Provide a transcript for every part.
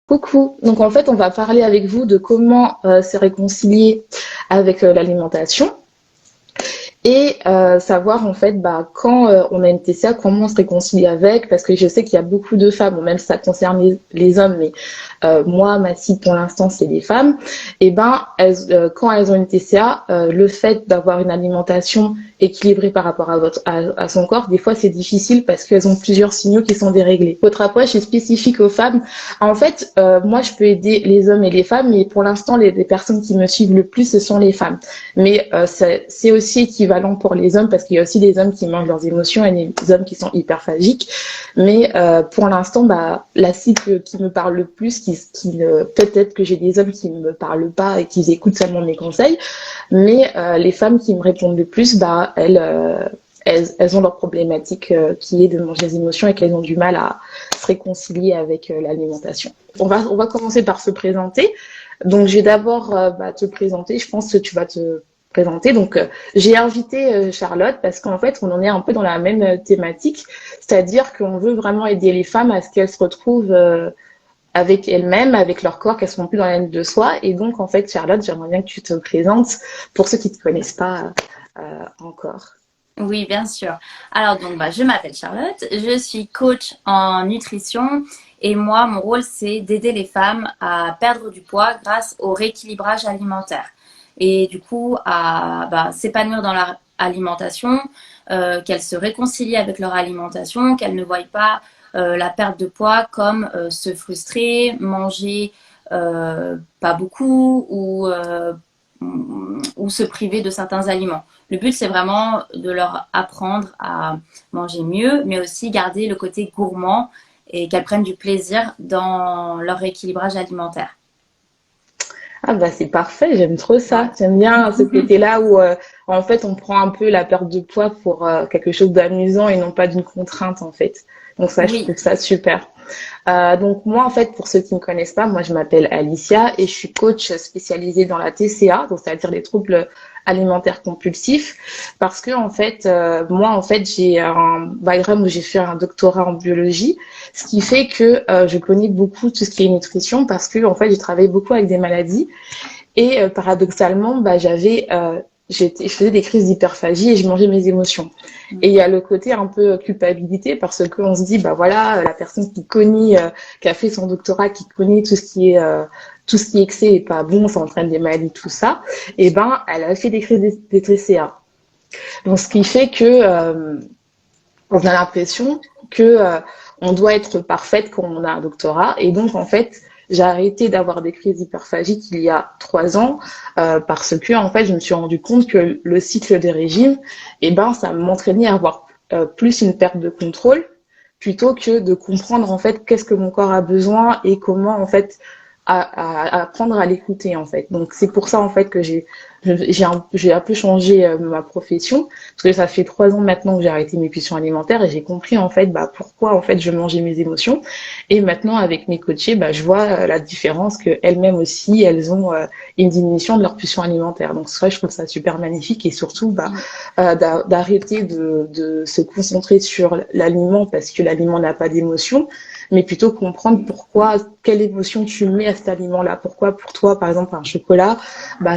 Coucou. Donc en fait, on va parler avec vous de comment se réconcilier avec l'alimentation et savoir en fait quand on a une TCA, comment on se réconcilie avec, parce que je sais qu'il y a beaucoup de femmes, bon, même si ça concerne les hommes, mais moi, ma cible pour l'instant, c'est les femmes, et quand elles ont une TCA, le fait d'avoir une alimentation équilibrée par rapport à son corps, des fois c'est difficile parce qu'elles ont plusieurs signaux qui sont déréglés. Votre approche est spécifique aux femmes. En fait, moi je peux aider les hommes et les femmes, mais pour l'instant les personnes qui me suivent le plus, ce sont les femmes. Mais c'est aussi équivalent pour les hommes parce qu'il y a aussi des hommes qui mangent leurs émotions et des hommes qui sont hyperphagiques. Mais pour l'instant, la cible qui me parle le plus, peut-être que j'ai des hommes qui ne me parlent pas et qui écoutent seulement mes conseils, mais les femmes qui me répondent le plus, elles ont leur problématique qui est de manger les émotions et qu'elles ont du mal à se réconcilier avec l'alimentation. On va commencer par se présenter. Donc, je vais d'abord te présenter. Je pense que tu vas te présenter. Donc, j'ai invité Charlotte parce qu'en fait, on en est un peu dans la même thématique, c'est-à-dire qu'on veut vraiment aider les femmes à ce qu'elles se retrouvent avec elles-mêmes, avec leur corps, qu'elles sont plus dans l'aide de soi. Et donc, en fait, Charlotte, j'aimerais bien que tu te présentes pour ceux qui ne te connaissent pas encore. Oui, bien sûr. Alors donc, je m'appelle Charlotte, je suis coach en nutrition et moi, mon rôle, c'est d'aider les femmes à perdre du poids grâce au rééquilibrage alimentaire et du coup à s'épanouir dans leur alimentation, qu'elles se réconcilient avec leur alimentation, qu'elles ne voient pas la perte de poids comme se frustrer, manger pas beaucoup ou se priver de certains aliments. Le but, c'est vraiment de leur apprendre à manger mieux, mais aussi garder le côté gourmand et qu'elles prennent du plaisir dans leur rééquilibrage alimentaire. Ah c'est parfait, j'aime trop ça. J'aime bien ce côté-là où en fait on prend un peu la perte de poids pour quelque chose d'amusant et non pas d'une contrainte en fait. Donc ça, je Oui, trouve ça super. Donc moi en fait, pour ceux qui ne me connaissent pas, moi je m'appelle Alicia et je suis coach spécialisée dans la TCA, donc c'est-à-dire les troubles alimentaires compulsifs, parce que en fait, moi en fait j'ai un background où j'ai fait un doctorat en biologie, ce qui fait que je connais beaucoup tout ce qui est nutrition parce que en fait j'ai travaillé beaucoup avec des maladies et paradoxalement je faisais des crises d'hyperphagie et je mangeais mes émotions. Et il y a le côté un peu culpabilité parce qu'on se dit, voilà, la personne qui a fait son doctorat, qui connaît tout ce qui est excès et pas bon, ça entraîne des maladies, tout ça, et elle a fait des crises des TCA. Donc, ce qui fait que on a l'impression que on doit être parfaite quand on a un doctorat. Et donc, en fait, j'ai arrêté d'avoir des crises hyperphagiques il y a 3 ans parce que, en fait, je me suis rendu compte que le cycle des régimes, ça m'entraînait à avoir plus une perte de contrôle plutôt que de comprendre, en fait, qu'est-ce que mon corps a besoin et comment, en fait, apprendre à l'écouter, en fait. Donc, c'est pour ça, en fait, que j'ai un peu changé ma profession parce que ça fait 3 ans maintenant que j'ai arrêté mes pulsions alimentaires et j'ai compris en fait pourquoi en fait je mangeais mes émotions et maintenant avec mes coachés je vois la différence que elles-mêmes aussi elles ont une diminution de leur pulsion alimentaire. Donc ça je trouve ça super magnifique et surtout d'arrêter de se concentrer sur l'aliment parce que l'aliment n'a pas d'émotion mais plutôt comprendre quelle émotion tu mets à cet aliment-là, pourquoi pour toi par exemple un chocolat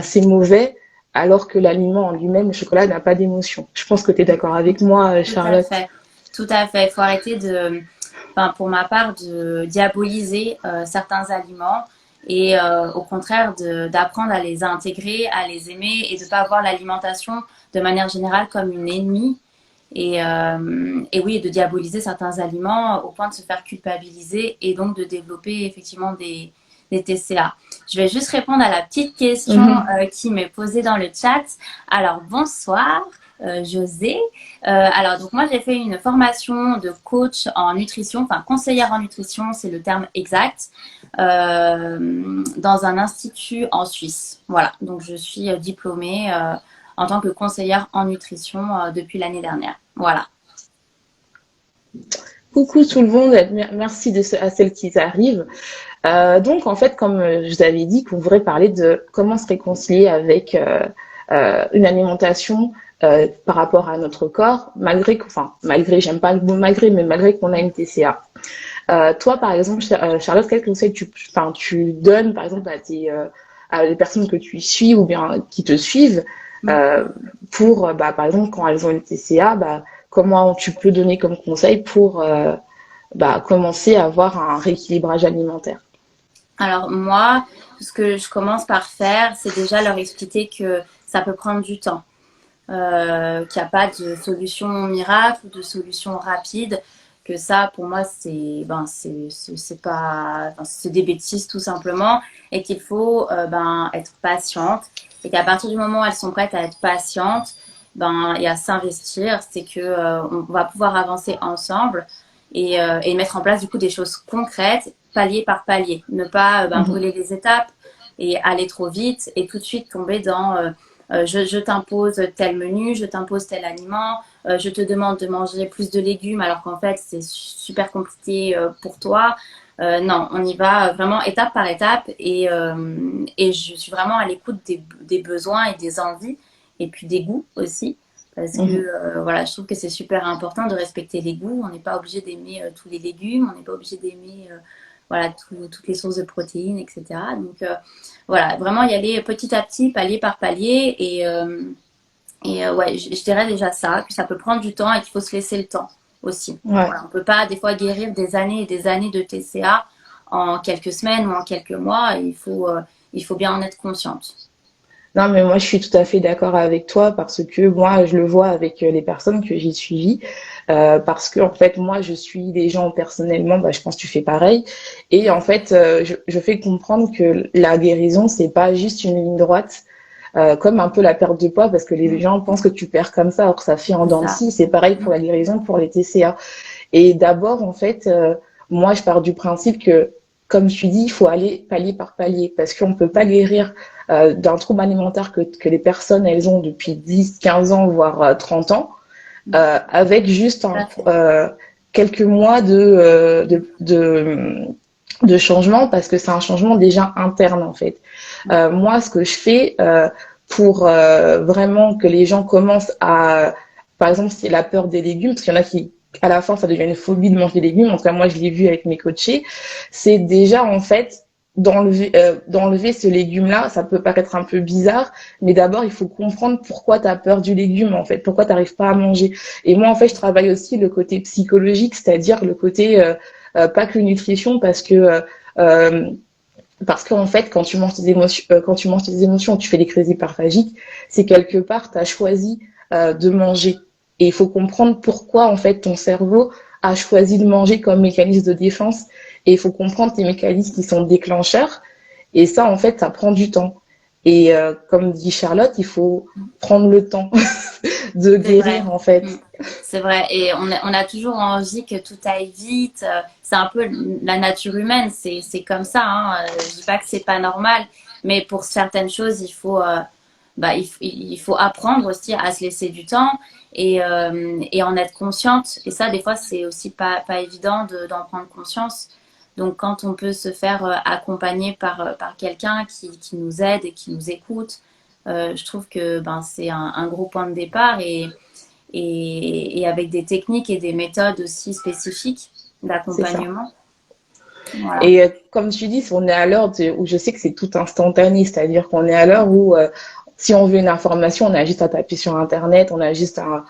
c'est mauvais alors que l'aliment en lui-même, le chocolat, n'a pas d'émotion. Je pense que tu es d'accord avec moi, tout à Charlotte. fait. Tout à fait. Il faut arrêter pour ma part, de diaboliser certains aliments et au contraire d'apprendre à les intégrer, à les aimer et de ne pas voir l'alimentation de manière générale comme une ennemie. Et oui, de diaboliser certains aliments au point de se faire culpabiliser et donc de développer effectivement des TCA. Je vais juste répondre à la petite question qui m'est posée dans le chat. Alors, bonsoir. José. Alors, donc moi, j'ai fait une formation de coach en nutrition, enfin conseillère en nutrition, c'est le terme exact, dans un institut en Suisse. Voilà, donc je suis diplômée en tant que conseillère en nutrition depuis l'année dernière. Voilà. Coucou tout le monde, merci à celles qui arrivent. Donc en fait, comme je vous avais dit, qu'on voudrait parler de comment se réconcilier avec une alimentation par rapport à notre corps, malgré, j'aime pas le mot malgré, mais malgré qu'on a une TCA. Toi, par exemple, Charlotte, quel conseil tu donnes, par exemple, à les personnes que tu suis ou bien qui te suivent Mm. euh, pour, par exemple, quand elles ont une TCA, comment tu peux donner comme conseil pour commencer à avoir un rééquilibrage alimentaire? Alors moi, ce que je commence par faire, c'est déjà leur expliquer que ça peut prendre du temps. Qu'il n'y a pas de solution miracle ou de solution rapide, que ça pour moi c'est pas enfin, c'est des bêtises tout simplement, et qu'il faut être patiente, et qu'à partir du moment où elles sont prêtes à être patientes et à s'investir, c'est que on va pouvoir avancer ensemble et mettre en place du coup des choses concrètes, palier par palier, ne pas Mhm. brûler les étapes et aller trop vite et tout de suite tomber dans je t'impose tel menu, je t'impose tel aliment, je te demande de manger plus de légumes alors qu'en fait c'est super compliqué pour toi. Non, on y va vraiment étape par étape et je suis vraiment à l'écoute des besoins et des envies et puis des goûts aussi. Parce que Mhm. voilà, je trouve que c'est super important de respecter les goûts. On n'est pas obligé d'aimer tous les légumes, on n'est pas obligé d'aimer voilà, toutes les sources de protéines, etc. Donc voilà, vraiment y aller petit à petit, palier par palier. Et ouais, je dirais déjà ça, que ça peut prendre du temps et qu'il faut se laisser le temps aussi. Ouais. Voilà, on ne peut pas des fois guérir des années et des années de TCA en quelques semaines ou en quelques mois. Il faut bien en être consciente. Non, mais moi, je suis tout à fait d'accord avec toi parce que moi, je le vois avec les personnes que j'ai suivies. Parce que, en fait, moi, je suis des gens personnellement, je pense que tu fais pareil. Et en fait, je fais comprendre que la guérison, c'est pas juste une ligne droite, comme un peu la perte de poids, parce que les Mm, gens pensent que tu perds comme ça, alors que ça fait en c'est dents de ça. scie. C'est pareil pour Mm, la guérison, pour les TCA. Et d'abord, en fait, moi, je pars du principe que, comme tu dis, il faut aller palier par palier, parce qu'on ne peut pas guérir d'un trouble alimentaire que les personnes, elles ont depuis 10, 15 ans, voire 30 ans, mm, avec juste tout à fait. quelques mois de changement, parce que c'est un changement déjà interne, en fait. Mm, Moi, ce que je fais pour vraiment que les gens commencent à, par exemple, c'est la peur des légumes, parce qu'il y en a qui, à la fin, ça devient une phobie de manger des légumes. En tout cas, moi, je l'ai vu avec mes coachés. C'est déjà, en fait, d'enlever ce légume-là. Ça peut paraître un peu bizarre, mais d'abord, il faut comprendre pourquoi tu as peur du légume, en fait, pourquoi tu n'arrives pas à manger. Et moi, en fait, je travaille aussi le côté psychologique, c'est-à-dire le côté, pas que nutrition, euh, parce qu'en fait, quand tu manges tes émotions, tu fais des crises hyperphagiques, c'est quelque part, tu as choisi de manger. Et il faut comprendre pourquoi, en fait, ton cerveau a choisi de manger comme mécanisme de défense. Et il faut comprendre tes mécanismes qui sont déclencheurs. Et ça, en fait, ça prend du temps. Et comme dit Charlotte, il faut prendre le temps de c'est vrai. guérir, en fait. Mm. C'est vrai. Et on a toujours envie que tout aille vite. C'est un peu la nature humaine. C'est comme ça. Hein. Je dis pas que c'est pas normal, mais pour certaines choses, il faut apprendre aussi à se laisser du temps et en être consciente. Et ça, des fois, c'est aussi pas évident d'en prendre conscience. Donc, quand on peut se faire accompagner par quelqu'un qui nous aide et qui nous écoute, je trouve que c'est un gros point de départ et avec des techniques et des méthodes aussi spécifiques C'est ça. d'accompagnement. Voilà. Et comme tu dis, on est à l'heure où je sais que c'est tout instantané, c'est-à-dire qu'on est à l'heure où si on veut une information, on a juste à taper sur Internet, on a juste à,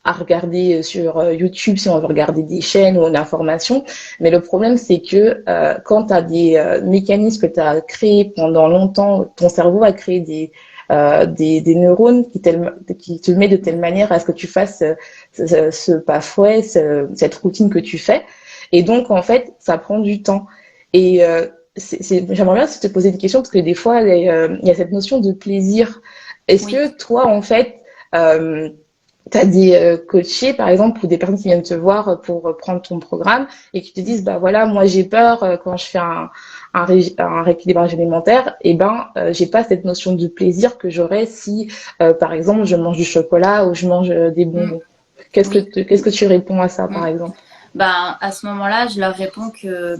à regarder sur YouTube si on veut regarder des chaînes ou une information. Mais le problème, c'est que quand tu as des mécanismes que tu as créés pendant longtemps, ton cerveau a créé des neurones qui te met de telle manière à ce que tu fasses ce pas fouet, cette routine que tu fais. Et donc, en fait, ça prend du temps. Et j'aimerais bien te poser une question parce que des fois, il y a cette notion de plaisir. Est-ce Oui. que toi, en fait, tu as des coachés, par exemple, ou des personnes qui viennent te voir pour prendre ton programme et qui te disent, bah voilà, moi j'ai peur quand je fais un rééquilibrage alimentaire, et j'ai pas cette notion de plaisir que j'aurais si, par exemple, je mange du chocolat ou je mange des Mm. bonbons. Oui. Qu'est-ce que tu réponds à ça, Mm. par exemple? À ce moment-là, je leur réponds que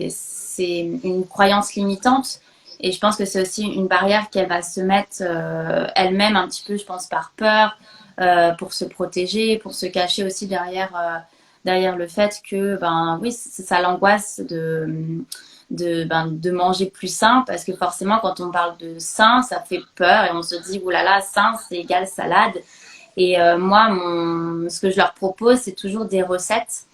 c'est une croyance limitante. Et je pense que c'est aussi une barrière qu'elle va se mettre elle-même un petit peu, je pense, par peur, pour se protéger, pour se cacher aussi derrière derrière le fait que, ben oui, c'est ça l'angoisse de manger plus sain, parce que forcément, quand on parle de sain, ça fait peur et on se dit, oulala, sain, c'est égal salade. Et moi, ce que je leur propose, c'est toujours des recettes,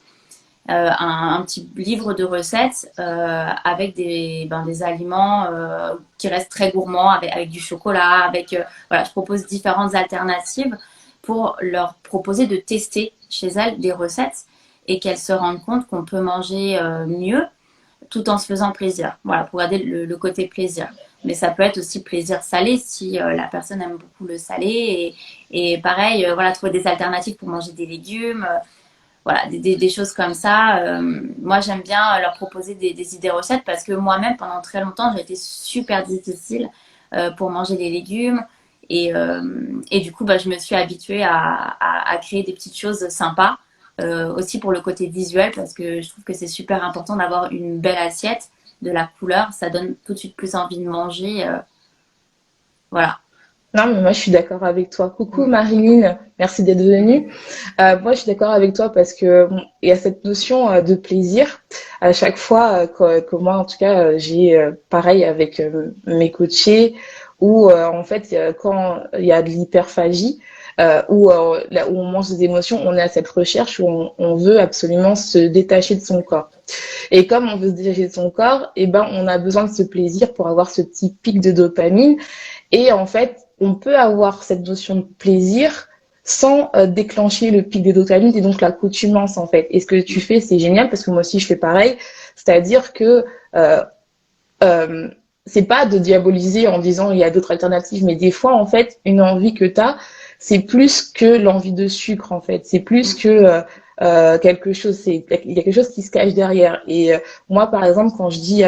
un petit livre de recettes avec des aliments qui restent très gourmands, avec du chocolat, voilà, je propose différentes alternatives pour leur proposer de tester chez elles des recettes et qu'elles se rendent compte qu'on peut manger mieux tout en se faisant plaisir. Voilà, pour garder le côté plaisir. Mais ça peut être aussi plaisir salé si la personne aime beaucoup le salé. Et pareil, voilà, trouver des alternatives pour manger des légumes. Voilà, des choses comme ça. Moi, j'aime bien leur proposer des idées recettes parce que moi-même, pendant très longtemps, j'ai été super difficile pour manger des légumes. Et du coup, bah, je me suis habituée à créer des petites choses sympas. Aussi pour le côté visuel, parce que je trouve que c'est super important d'avoir une belle assiette, de la couleur. Ça donne tout de suite plus envie de manger. Voilà. Non, mais moi, je suis d'accord avec toi. Coucou Marilyn, merci d'être venue. Moi, je suis d'accord avec toi parce que bon, il y a cette notion de plaisir. À chaque fois que moi, en tout cas, j'ai pareil avec mes coachés, où en fait, quand il y a de l'hyperphagie, là où on mange des émotions, on est à cette recherche où on veut absolument se détacher de son corps. Et comme on veut se détacher de son corps, eh ben, on a besoin de ce plaisir pour avoir ce petit pic de dopamine. Et en fait, on peut avoir cette notion de plaisir sans déclencher le pic des dopamines et donc l'accoutumance en fait. Et ce que tu fais, c'est génial parce que moi aussi je fais pareil. C'est-à-dire que euh, euh, c'est pas de diaboliser en disant il y a d'autres alternatives, mais des fois en fait une envie que tu as, c'est plus que l'envie de sucre en fait. C'est plus que quelque chose, il y a quelque chose qui se cache derrière. Et moi, par exemple, quand je dis,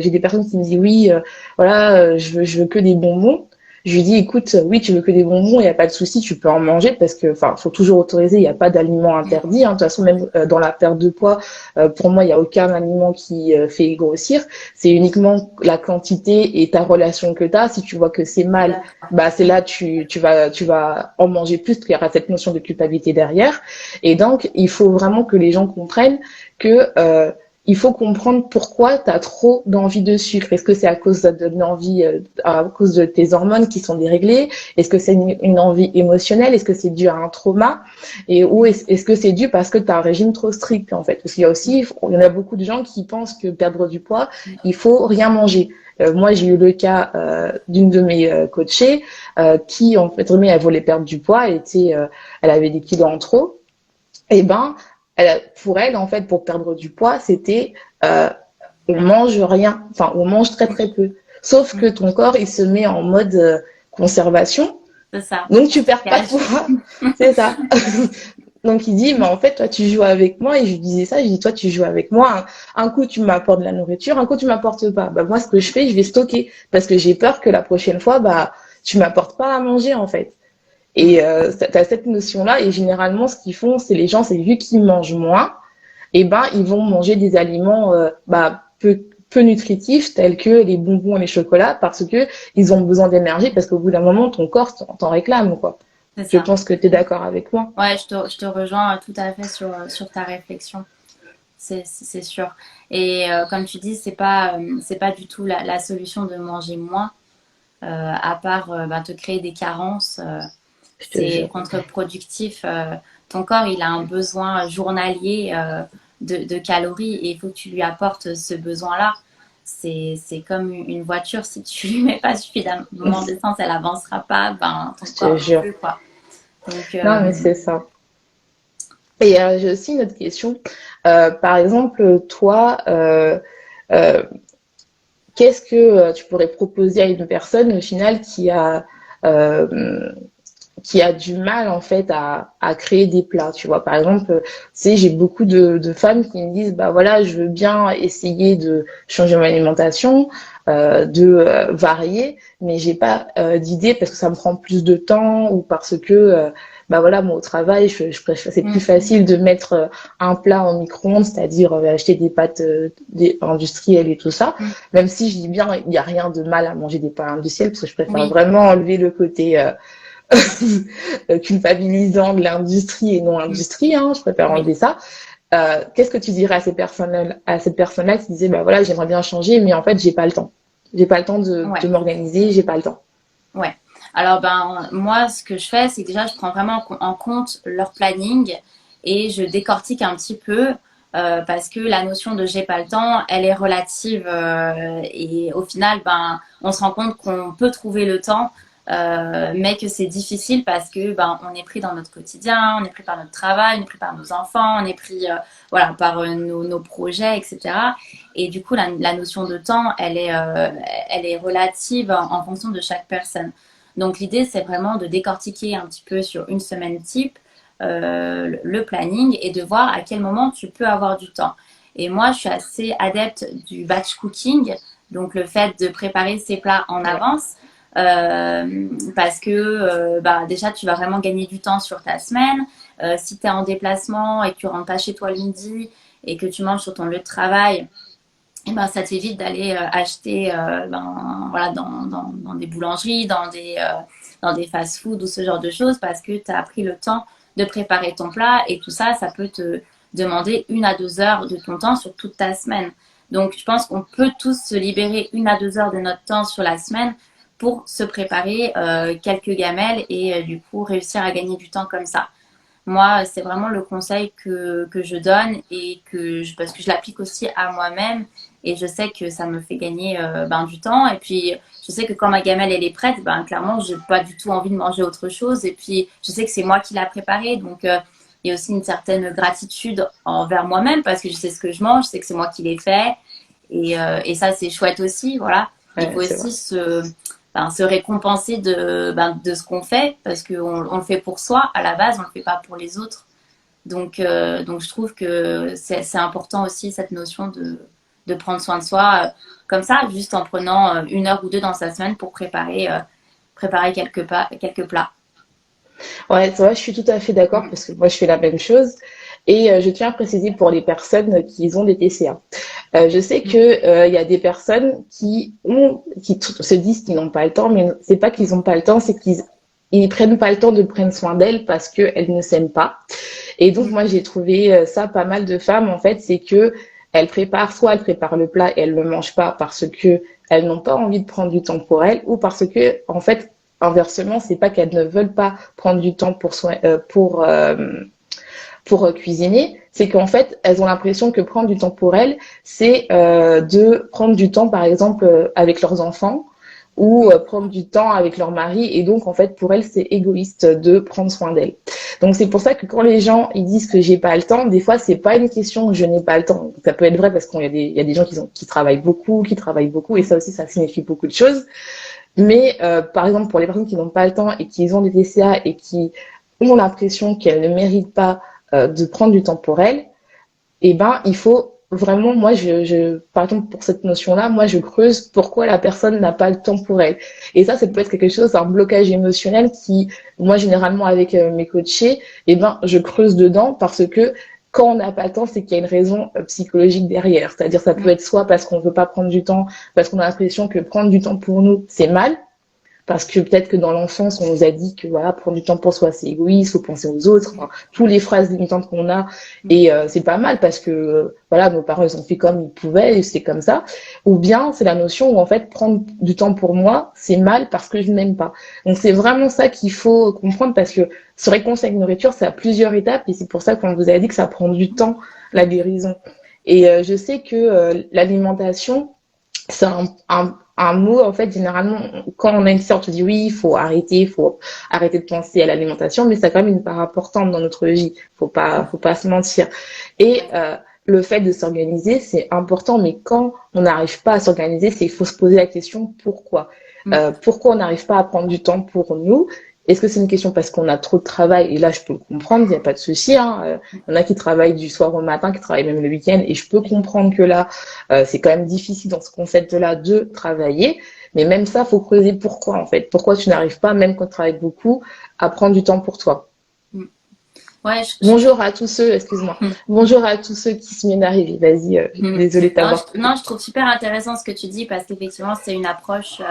j'ai des personnes qui me disent oui, voilà, je veux que des bonbons. Je lui dis, écoute, oui, tu veux que des bonbons, il n'y a pas de souci, tu peux en manger parce que, enfin, faut toujours autoriser, il n'y a pas d'aliment interdit. Hein. De toute façon, même dans la perte de poids, pour moi, il n'y a aucun aliment qui fait grossir. C'est uniquement la quantité et ta relation que tu as. Si tu vois que c'est mal, bah, c'est là tu vas en manger plus, parce qu'il y aura cette notion de culpabilité derrière. Et donc, il faut vraiment que les gens comprennent que il faut comprendre pourquoi tu as trop d'envie de sucre. Est-ce que c'est à cause d'une envie, à cause de tes hormones qui sont déréglées? Est-ce que c'est une envie émotionnelle? Est-ce que c'est dû à un trauma? Ou est-ce que c'est dû parce que tu as un régime trop strict, en fait? Parce qu'il y a aussi, il y en a beaucoup de gens qui pensent que perdre du poids, il faut rien manger. Moi, j'ai eu le cas d'une de mes coachées qui, en fait, elle voulait perdre du poids, elle avait des kilos en trop. Et ben, pour elle, en fait, pour perdre du poids, c'était on mange rien, enfin, on mange très très peu. Sauf que ton corps, il se met en mode conservation, C'est ça. donc tu perds pas de poids. C'est ça. Donc il dit, mais en fait, toi, tu joues avec moi. Et je lui disais ça, je dis, toi, tu joues avec moi. Un coup, tu m'apportes de la nourriture, un coup, tu m'apportes pas. Bah, moi, ce que je fais, je vais stocker. Parce que j'ai peur que la prochaine fois, bah, tu m'apportes pas à manger, en fait. Et tu as cette notion-là. Et généralement, ce qu'ils font, c'est les gens, c'est vu qu'ils mangent moins, et ben, ils vont manger des aliments peu nutritifs, tels que les bonbons et les chocolats, parce que ils ont besoin d'énergie, parce qu'au bout d'un moment, ton corps t'en réclame, quoi. C'est Je ça. pense que tu es d'accord avec moi. Ouais, je te rejoins tout à fait sur ta réflexion. C'est sûr. Et comme tu dis, c'est pas du tout la solution de manger moins, à part te créer des carences. Je te C'est jure. contre-productif. Ton corps, il a un besoin journalier de calories et il faut que tu lui apportes ce besoin-là. C'est comme une voiture, si tu lui mets pas suffisamment d'essence, elle avancera pas, ben ton Je te corps non jure. plus, quoi. Donc, Non, mais c'est ça. Et j'ai aussi une autre question. Par exemple, toi, euh, qu'est-ce que tu pourrais proposer à une personne au final euh, qui a du mal en fait à créer des plats, tu vois. Par exemple, tu sais, j'ai beaucoup de femmes qui me disent, bah voilà, je veux bien essayer de changer mon alimentation, de varier, mais j'ai pas d'idée parce que ça me prend plus de temps ou parce que bah voilà, moi au travail, je préfère, c'est plus facile de mettre un plat en micro-ondes, c'est-à-dire acheter des pâtes industrielles et tout ça. Même si je dis bien, il n'y a rien de mal à manger des pâtes industrielles parce que je préfère vraiment enlever le côté culpabilisant de l'industrie et non l'industrie, hein, je préfère Oui. enlever ça. Qu'est-ce que tu dirais à cette personne-là qui disait, bah voilà, j'aimerais bien changer, mais en fait, j'ai pas le temps. J'ai pas le temps de Ouais. m'organiser, j'ai pas le temps. Ouais. Alors ben moi ce que je fais c'est que déjà je prends vraiment en compte leur planning et je décortique un petit peu parce que la notion de j'ai pas le temps elle est relative et au final ben on se rend compte qu'on peut trouver le temps mais que c'est difficile parce que ben on est pris dans notre quotidien, on est pris par notre travail, on est pris par nos enfants, on est pris voilà par nos projets etc. Et du coup la notion de temps elle est relative en fonction de chaque personne. Donc l'idée, c'est vraiment de décortiquer un petit peu sur une semaine type le planning et de voir à quel moment tu peux avoir du temps. Et moi, je suis assez adepte du batch cooking, donc le fait de préparer ses plats en Ouais. avance. Parce que bah, déjà tu vas vraiment gagner du temps sur ta semaine. Si tu es en déplacement et que tu rentres pas chez toi le midi et que tu manges sur ton lieu de travail, et ben, ça t'évite d'aller acheter ben, voilà, dans des boulangeries, dans des fast-foods ou ce genre de choses parce que tu as pris le temps de préparer ton plat et tout ça, ça peut te demander 1 à 2 heures de ton temps sur toute ta semaine. Donc, je pense qu'on peut tous se libérer 1 à 2 heures de notre temps sur la semaine pour se préparer quelques gamelles et du coup réussir à gagner du temps comme ça. Moi, c'est vraiment le conseil que je donne et parce que je l'applique aussi à moi-même et je sais que ça me fait gagner ben, du temps. Et puis, je sais que quand ma gamelle elle est prête, ben, clairement, j'ai pas du tout envie de manger autre chose. Et puis, je sais que c'est moi qui l'ai préparée. Donc, il y a aussi une certaine gratitude envers moi-même parce que je sais ce que je mange, je sais que c'est moi qui l'ai fait. Et ça, c'est chouette aussi. Voilà. Il Ouais, faut c'est vrai. aussi ben, se récompenser ben, de ce qu'on fait parce qu'on le fait pour soi à la base, on le fait pas pour les autres. Donc je trouve que c'est important aussi cette notion de prendre soin de soi comme ça, juste en prenant 1 heure ou 2 dans sa semaine pour préparer quelques plats. Ouais, c'est vrai, je suis tout à fait d'accord parce que moi, je fais la même chose. Et je tiens à préciser pour les personnes qui ont des TCA. Je sais Mm. que il y a des personnes se disent qu'ils n'ont pas le temps, mais c'est pas qu'ils n'ont pas le temps, c'est qu'ils prennent pas le temps de prendre soin d'elles parce qu'elles ne s'aiment pas. Et donc, Mm. moi, j'ai trouvé ça pas mal de femmes, en fait, c'est que soit elles préparent le plat et elles le mangent pas parce que elles n'ont pas envie de prendre du temps pour elles, ou parce que, en fait, inversement, c'est pas qu'elles ne veulent pas prendre du temps pour cuisiner, c'est qu'en fait, elles ont l'impression que prendre du temps pour elles, c'est de prendre du temps, par exemple, avec leurs enfants ou Mm. prendre du temps avec leur mari. Et donc, en fait, pour elles, c'est égoïste de prendre soin d'elles. Donc, c'est pour ça que quand les gens ils disent que j'ai pas le temps, des fois, c'est pas une question que je n'ai pas le temps. Ça peut être vrai parce qu'il y a des gens qui travaillent beaucoup, et ça aussi, ça signifie beaucoup de choses. Mais par exemple, pour les personnes qui n'ont pas le temps et qui ont des TCA et qui ont l'impression qu'elles ne méritent pas de prendre du temps pour elles, eh ben, il faut vraiment, moi, par exemple, pour cette notion-là, moi, je creuse pourquoi la personne n'a pas le temps pour elle. Et ça peut être quelque chose, un blocage émotionnel qui, moi, généralement, avec mes coachés, eh ben, je creuse dedans parce que quand on n'a pas le temps, c'est qu'il y a une raison psychologique derrière. C'est-à-dire, ça peut Mm. être soit parce qu'on ne veut pas prendre du temps, parce qu'on a l'impression que prendre du temps pour nous, c'est mal, parce que peut-être que dans l'enfance, on nous a dit que voilà, prendre du temps pour soi, c'est égoïste, faut penser aux autres, enfin, toutes les phrases limitantes qu'on a, et c'est pas mal parce que voilà, nos parents ils ont fait comme ils pouvaient et c'est comme ça. Ou bien c'est la notion où en fait prendre du temps pour moi, c'est mal parce que je ne m'aime pas. Donc c'est vraiment ça qu'il faut comprendre parce que se réconcilier avec la nourriture, c'est à plusieurs étapes et c'est pour ça qu'on vous a dit que ça prend du temps la guérison. Et je sais que l'alimentation c'est un mot, en fait, généralement, quand on a une sorte, on dit oui, il faut arrêter de penser à l'alimentation, mais ça a quand même une part importante dans notre vie. Faut pas se mentir. Et Ouais. le fait de s'organiser, c'est important, mais quand on n'arrive pas à s'organiser, c'est qu'il faut se poser la question pourquoi. Mm. Pourquoi on n'arrive pas à prendre du temps pour nous? Est-ce que c'est une question parce qu'on a trop de travail? Et là, je peux le comprendre, il n'y a pas de souci. Hein. Il y en a qui travaillent du soir au matin, qui travaillent même le week-end, et je peux comprendre que là, c'est quand même difficile dans ce concept-là de travailler. Mais même ça, faut creuser pourquoi en fait. Pourquoi tu n'arrives pas, même quand tu travailles beaucoup, à prendre du temps pour toi. Mm. Ouais, Bonjour à tous ceux, excuse-moi. Bonjour à tous ceux qui se viennent d'arriver. Vas-y, Mm. désolée de Non, t'avoir coupé. non, je trouve super intéressant ce que tu dis parce qu'effectivement, c'est une approche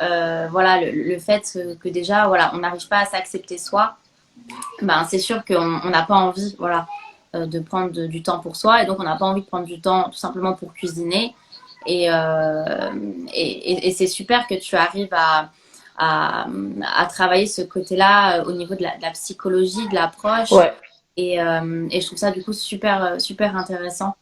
voilà, le fait que déjà, voilà, on n'arrive pas à s'accepter soi, ben, c'est sûr qu'on n'a pas envie, voilà, de prendre du temps pour soi. Et donc, on n'a pas envie de prendre du temps tout simplement pour cuisiner. Et, euh, et c'est super que tu arrives à, à travailler ce côté-là au niveau de la psychologie, de l'approche. Ouais. Et je trouve ça du coup super intéressant.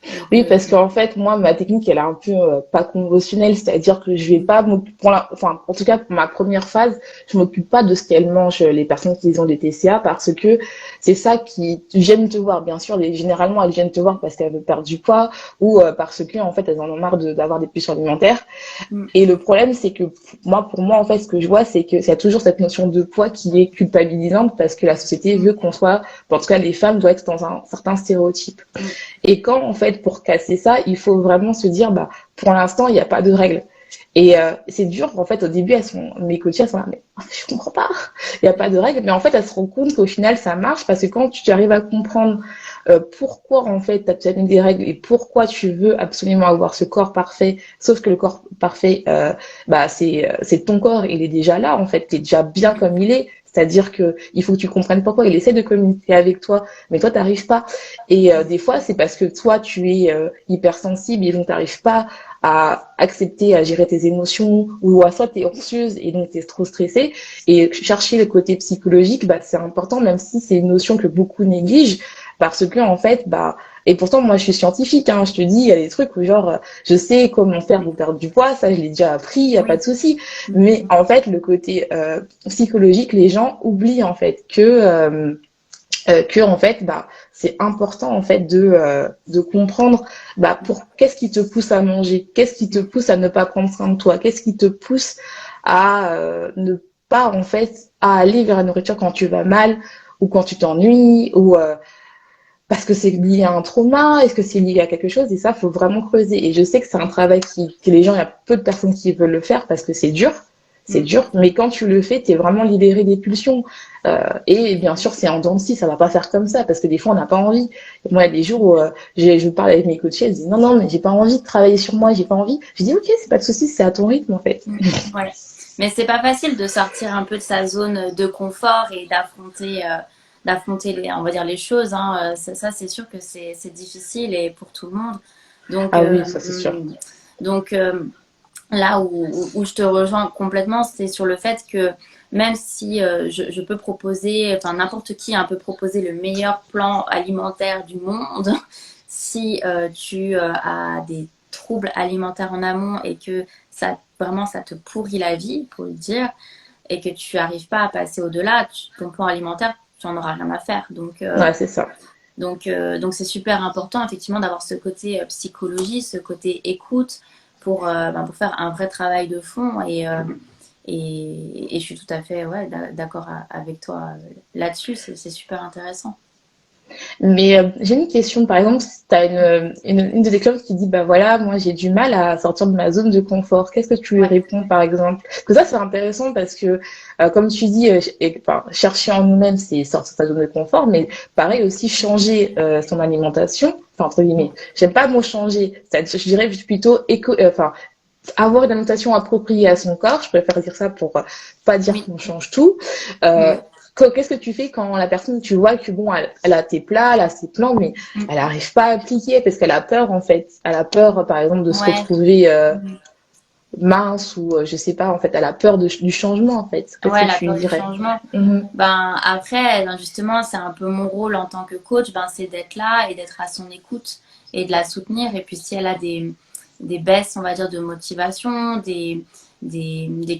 Donc, Oui, parce qu'en fait, moi, ma technique, elle est un peu pas conventionnelle, c'est-à-dire que je vais pas m'occuper, enfin, en tout cas, pour ma première phase, je m'occupe pas de ce qu'elles mangent, les personnes qui ont des TCA, parce que c'est ça qui viennent te voir. Bien sûr, généralement, elles viennent te voir parce qu'elles veulent perdre du poids ou parce que, en fait, elles en ont marre d'avoir des pulsions alimentaires. mm, Et le problème, c'est que moi, pour moi, en fait, ce que je vois, c'est que c'est toujours cette notion de poids qui est culpabilisante parce que la société veut qu'on soit, en tout cas, les femmes doivent être dans un certain stéréotype. mm, Et quand, en fait, pour casser ça, il faut vraiment se dire, bah, pour l'instant, il n'y a pas de règles. Et c'est dur, en fait, au début, mes coachées, elles sont là, mais je comprends pas, il n'y a pas de règles. Mais en fait, elles se rendent compte qu'au final, ça marche parce que quand tu arrives à comprendre pourquoi, en fait, tu as mis des règles et pourquoi tu veux absolument avoir ce corps parfait, sauf que le corps parfait, bah, c'est ton corps, il est déjà là, en fait, tu es déjà bien comme il est. C'est-à-dire que il faut que tu comprennes pourquoi il essaie de communiquer avec toi, mais toi, t'arrives pas. Et des fois, c'est parce que toi, tu es hypersensible et donc t'arrives pas à accepter, à gérer tes émotions, ou à soit tu es anxieuse et donc tu es trop stressée. Et chercher le côté psychologique, bah, c'est important, même si c'est une notion que beaucoup négligent, parce que en fait, bah, et pourtant moi je suis scientifique, hein, je te dis, il y a des trucs où genre, je sais comment faire pour perdre du poids, ça je l'ai déjà appris, il y a pas oui. de souci. Mm, Mais en fait, le côté psychologique, les gens oublient en fait que en fait bah c'est important en fait de comprendre bah pour qu'est-ce qui te pousse à manger, qu'est-ce qui te pousse à ne pas prendre soin de toi, qu'est-ce qui te pousse à ne pas en fait à aller vers la nourriture quand tu vas mal ou quand tu t'ennuies ou parce que c'est lié à un trauma, est-ce que c'est lié à quelque chose, et ça faut vraiment creuser. Et je sais que c'est un travail que les gens, il y a peu de personnes qui veulent le faire parce que c'est mm. dur, mais quand tu le fais, tu es vraiment libéré des pulsions. Et bien sûr, c'est en dents de scie, ça va pas faire comme ça, parce que des fois, on n'a pas envie. Et moi, il y a des jours où je parle avec mes coachés, elles disent non, non, mais j'ai pas envie de travailler sur moi, j'ai pas envie. Je dis ok, c'est pas de souci, c'est à ton rythme en fait. Ouais. Mais c'est pas facile de sortir un peu de sa zone de confort et d'affronter on va dire les choses. Hein. Ça, c'est sûr que c'est difficile et pour tout le monde. Donc, Ah euh, oui, ça c'est sûr. donc là où je te rejoins complètement, c'est sur le fait que même si je peux proposer, enfin n'importe qui hein, peut proposer le meilleur plan alimentaire du monde, si tu as des troubles alimentaires en amont et que ça vraiment ça te pourrit la vie, pour le dire, et que tu n'arrives pas à passer au-delà, ton plan alimentaire, tu n'en auras rien à faire. Ouais, c'est ça. Donc c'est super important effectivement d'avoir ce côté psychologie, ce côté écoute pour faire un vrai travail de fond et je suis tout à fait ouais, d'accord avec toi là-dessus, c'est super intéressant. Mais j'ai une question, par exemple, si tu as une de tes clientes qui dit, bah voilà, moi j'ai du mal à sortir de ma zone de confort, qu'est-ce que tu lui Ouais, réponds, par exemple? Parce que ça, c'est intéressant parce que, comme tu dis, enfin, chercher en nous-mêmes, c'est sortir de sa zone de confort, mais pareil aussi, changer son alimentation, enfin, entre guillemets, j'aime pas le mot changer, je dirais plutôt enfin, avoir une alimentation appropriée à son corps, je préfère dire ça pour pas dire oui. qu'on change tout. Euh, Mm, Qu'est-ce que tu fais quand la personne, tu vois que bon, elle a tes plats, elle a ses plans, mais mm. elle n'arrive pas à appliquer parce qu'elle a peur en fait. Elle a peur, par exemple, de se Ouais. retrouver Mm. mince ou je sais pas. En fait, elle a peur du changement en fait. Qu'est-ce que Ouais, la tu lui peur du dirais? changement. Mhm. Ben après, ben, justement, c'est un peu mon rôle en tant que coach, ben c'est d'être là et d'être à son écoute et de la soutenir. Et puis si elle a des baisses, on va dire, de motivation, des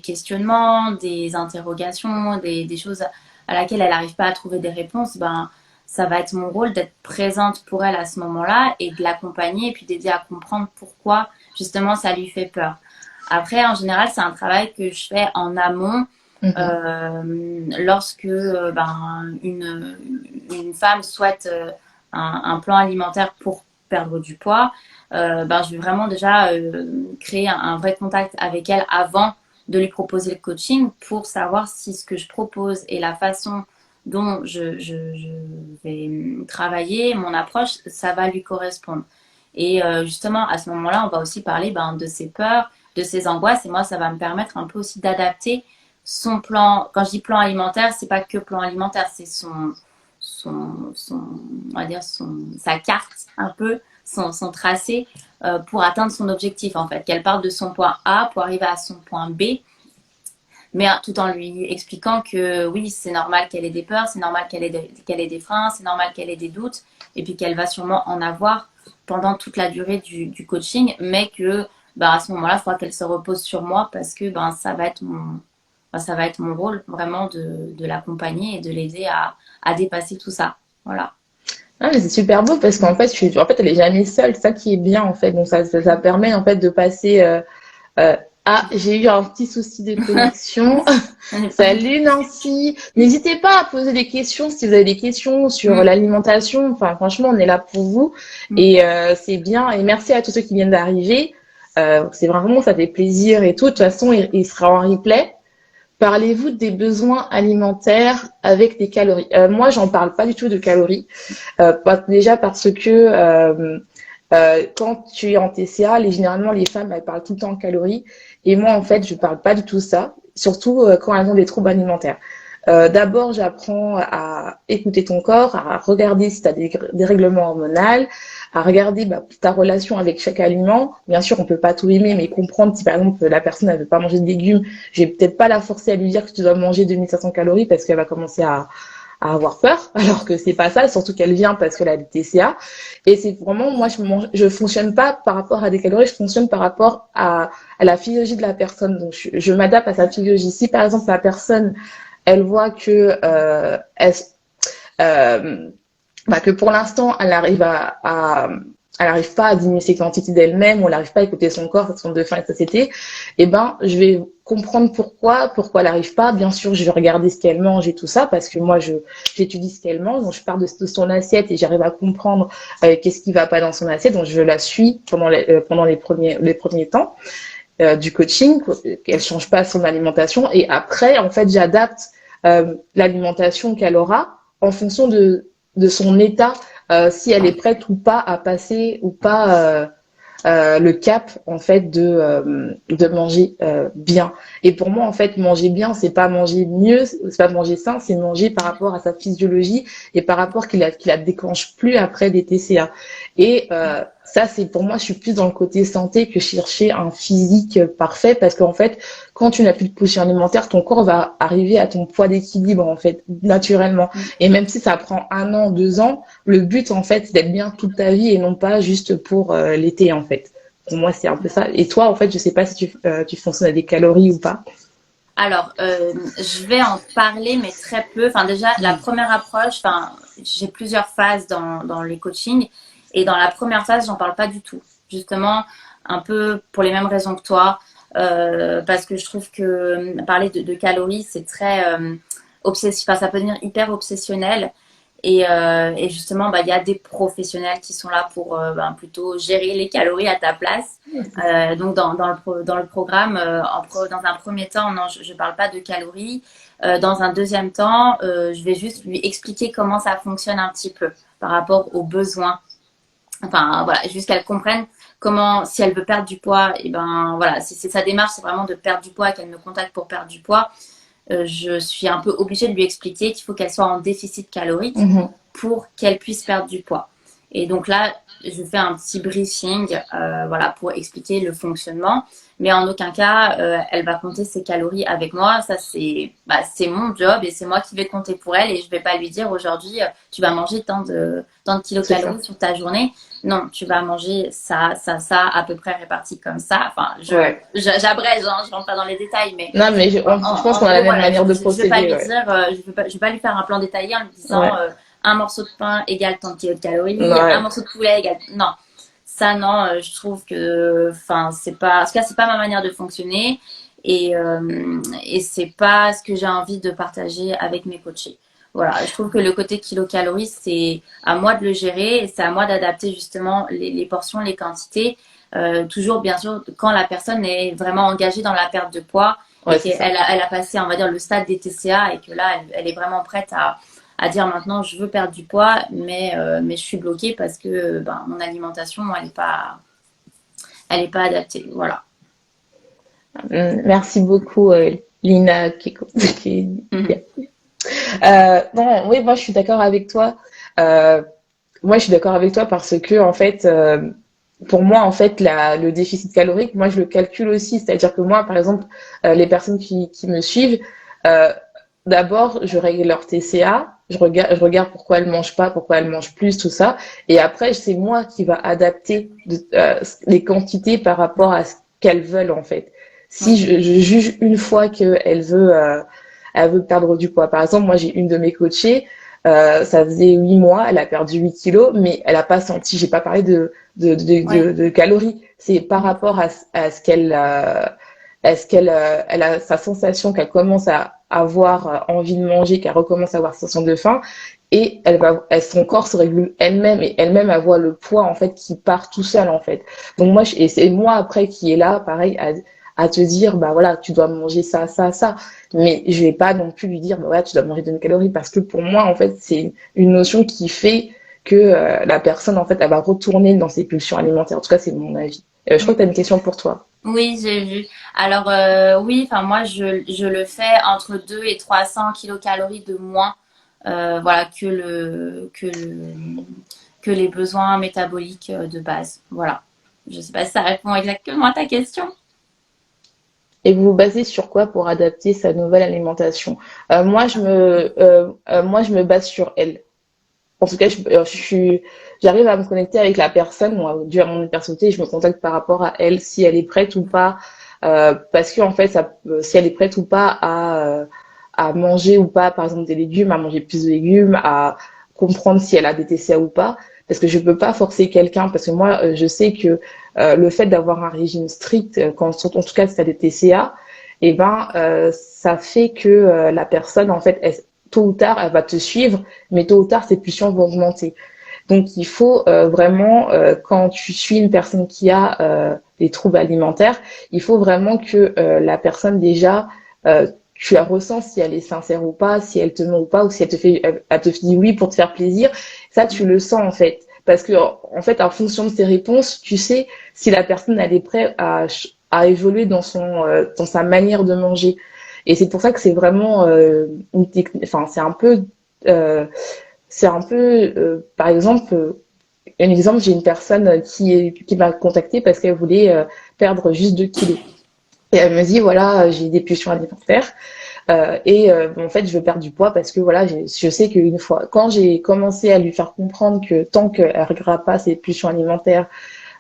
questionnements, des interrogations, des choses à laquelle elle n'arrive pas à trouver des réponses, ben ça va être mon rôle d'être présente pour elle à ce moment-là et de l'accompagner et puis d'aider à comprendre pourquoi justement ça lui fait peur. Après, en général, c'est un travail que je fais en amont Mhm. lorsque une femme souhaite un plan alimentaire pour perdre du poids, je vais vraiment déjà créer un vrai contact avec elle avant de lui proposer le coaching pour savoir si ce que je propose et la façon dont je vais travailler, mon approche, ça va lui correspondre. Et justement, à ce moment-là, on va aussi parler de ses peurs, de ses angoisses. Et moi, ça va me permettre un peu aussi d'adapter son plan. Quand je dis plan alimentaire, c'est pas que plan alimentaire, c'est on va dire sa carte un peu, son tracé pour atteindre son objectif en fait. Qu'elle parte de son point A pour arriver à son point B, mais tout en lui expliquant que oui, c'est normal qu'elle ait des peurs, c'est normal qu'elle ait des freins, c'est normal qu'elle ait des doutes, et puis qu'elle va sûrement en avoir pendant toute la durée du coaching, mais que à ce moment-là, il faudra qu'elle se repose sur moi parce que ça va être mon rôle vraiment de l'accompagner et de l'aider à dépasser tout ça. Voilà. Ah, mais c'est super beau parce qu'en fait, en fait, elle est jamais seule. C'est ça qui est bien, en fait. Donc, ça permet, en fait, de passer, ah, j'ai eu un petit souci de connexion. Salut Nancy. N'hésitez pas à poser des questions si vous avez des questions sur l'alimentation. Enfin, franchement, on est là pour vous. Et c'est bien. Et merci à tous ceux qui viennent d'arriver. C'est vraiment, ça fait plaisir et tout. De toute façon, il sera en replay. Parlez-vous des besoins alimentaires avec des calories? Moi, j'en parle pas du tout de calories. Déjà parce que quand tu es en TCA, généralement, les femmes, elles parlent tout le temps en calories. Et moi, en fait, je parle pas du tout ça, surtout quand elles ont des troubles alimentaires. D'abord, j'apprends à écouter ton corps, à regarder si tu as des règlements hormonaux, à regarder ta relation avec chaque aliment. Bien sûr, on peut pas tout aimer, mais comprendre si par exemple la personne ne veut pas manger de légumes, je vais peut-être pas la forcer à lui dire que tu dois manger 2500 calories parce qu'elle va commencer à avoir peur, alors que c'est pas ça, surtout qu'elle vient parce qu'elle a des TCA. Et c'est vraiment, moi, je fonctionne pas par rapport à des calories, je fonctionne par rapport à la physiologie de la personne. Donc, je m'adapte à sa physiologie. Si par exemple la personne elle voit que que pour l'instant elle arrive pas à diminuer ses quantités d'elle-même, ou elle n'arrive pas à écouter son corps, son de faim et de satiété, et je vais comprendre pourquoi elle n'arrive pas. Bien sûr, je vais regarder ce qu'elle mange et tout ça, parce que moi j'étudie ce qu'elle mange, donc je pars de son assiette et j'arrive à comprendre qu'est-ce qui va pas dans son assiette, donc je la suis pendant les premiers temps du coaching, qu'elle change pas son alimentation, et après en fait j'adapte l'alimentation qu'elle aura en fonction de son état, si elle est prête ou pas à passer ou pas le cap en fait de manger bien. Et pour moi en fait manger bien, c'est pas manger mieux, c'est pas manger sain, c'est manger par rapport à sa physiologie et par rapport qu'il la déclenche plus après des TCA. Et ça, c'est pour moi, je suis plus dans le côté santé que chercher un physique parfait, parce qu'en fait, quand tu n'as plus de portion alimentaire, ton corps va arriver à ton poids d'équilibre, en fait, naturellement. Et même si ça prend 1 an, 2 ans, le but, en fait, c'est d'être bien toute ta vie et non pas juste pour l'été, en fait. Pour moi, c'est un peu ça. Et toi, en fait, je sais pas si tu fonctionnes à des calories ou pas. Alors, je vais en parler, mais très peu. Enfin, déjà, la première approche, j'ai plusieurs phases dans les coachings. Et dans la première phase, j'en parle pas du tout. Justement, un peu pour les mêmes raisons que toi. Parce que je trouve que parler de calories, c'est très obsessif. Enfin, ça peut devenir hyper obsessionnel. Et justement, il y a des professionnels qui sont là pour plutôt gérer les calories à ta place. Donc, dans le programme, dans un premier temps, non, je ne parle pas de calories. Dans un deuxième temps, je vais juste lui expliquer comment ça fonctionne un petit peu par rapport aux besoins. Enfin, voilà, juste qu'elle comprenne comment, si elle veut perdre du poids, et voilà, si sa démarche, c'est vraiment de perdre du poids, qu'elle me contacte pour perdre du poids, je suis un peu obligée de lui expliquer qu'il faut qu'elle soit en déficit calorique pour qu'elle puisse perdre du poids. Et donc là, je fais un petit briefing voilà, pour expliquer le fonctionnement. Mais en aucun cas, elle va compter ses calories avec moi. Ça, c'est mon job et c'est moi qui vais compter pour elle. Et je ne vais pas lui dire aujourd'hui, tu vas manger tant de kilocalories sur ta journée. Non, tu vas manger ça, à peu près réparti comme ça. Enfin, j'abrège, hein, je rentre pas dans les détails, mais. Non, mais je pense qu'on a la même manière de procéder. Je vais pas lui dire, je vais pas lui faire un plan détaillé en lui disant un morceau de pain égale tant de kilocalories, un morceau de poulet égale. Non. Ça, non, je trouve que, c'est pas, en tout cas, c'est pas ma manière de fonctionner et c'est pas ce que j'ai envie de partager avec mes coachés. Voilà, je trouve que le côté kilocalories, c'est à moi de le gérer et c'est à moi d'adapter justement les portions, les quantités. Toujours, bien sûr, quand la personne est vraiment engagée dans la perte de poids et qu'elle a passé, on va dire, le stade des TCA et que là, elle est vraiment prête à dire maintenant je veux perdre du poids, mais je suis bloquée parce que mon alimentation, elle est pas adaptée. Voilà. Merci beaucoup, Lina. Mhm. Non, oui, moi je suis d'accord avec toi. Euh, Moi je suis d'accord avec toi parce que en fait, pour moi en fait, le déficit calorique, moi je le calcule aussi. C'est-à-dire que moi, par exemple, les personnes qui me suivent, euh, d'abord je règle leur TCA. Je regarde pourquoi elles mangent pas, pourquoi elles mangent plus, tout ça. Et après, c'est moi qui va adapter les quantités par rapport à ce qu'elles veulent en fait. Si Ok. je juge une fois qu'elle veut perdre du poids. Par exemple, moi, j'ai une de mes coachées, ça faisait 8 mois, elle a perdu 8 kilos, mais elle n'a pas senti, j'ai pas parlé Ouais. de calories. C'est par Mhm. rapport à ce elle a sa sensation qu'elle commence à avoir envie de manger, qu'elle recommence à avoir sensation de faim, et son corps se régule elle-même, et elle-même, elle voit le poids, en fait, qui part tout seul, en fait. Donc moi, et c'est moi après qui est là, pareil, à te dire, bah voilà, tu dois manger ça, ça, ça. Mais je vais pas non plus lui dire, bah ouais, tu dois manger de calories, parce que pour moi, en fait, c'est une notion qui fait que la personne, en fait, elle va retourner dans ses pulsions alimentaires. En tout cas, c'est mon avis. Je crois que tu as une question pour toi. Oui, j'ai vu. Alors oui, enfin moi je le fais entre 2 et 300 kilocalories de moins, voilà que les besoins métaboliques de base. Voilà. Je sais pas si ça répond exactement à ta question. Et vous vous basez sur quoi pour adapter sa nouvelle alimentation? Moi, je me base sur elle. En tout cas, j'arrive à me connecter avec la personne. Moi, dû à mon personnalité, je me contacte par rapport à elle, si elle est prête ou pas. Parce que en fait, si elle est prête ou pas à manger ou pas, par exemple, des légumes, à manger plus de légumes, à comprendre si elle a des TCA ou pas. Parce que je peux pas forcer quelqu'un, parce que moi, je sais que le fait d'avoir un régime strict, en tout cas, si tu as des TCA, eh ben, ça fait que la personne, en fait, tôt ou tard, elle va te suivre, mais tôt ou tard, ses pulsions vont augmenter. Donc, il faut vraiment, quand tu suis une personne qui a des troubles alimentaires, il faut vraiment que la personne déjà, tu la ressens si elle est sincère ou pas, si elle te ment ou pas, ou si elle te dit oui pour te faire plaisir. Ça, tu le sens en fait. Parce que en fait, en fonction de tes réponses, tu sais si la personne elle est prête à évoluer dans sa manière de manger. Et c'est pour ça que c'est vraiment une technique. Enfin, euh, par exemple, un exemple, j'ai une personne qui m'a contactée parce qu'elle voulait perdre juste 2 kilos. Et elle me dit, voilà, j'ai des pulsions alimentaires. En fait, je veux perdre du poids parce que voilà, je sais qu'une fois, quand j'ai commencé à lui faire comprendre que tant qu'elle ne réglera pas ses pulsions alimentaires,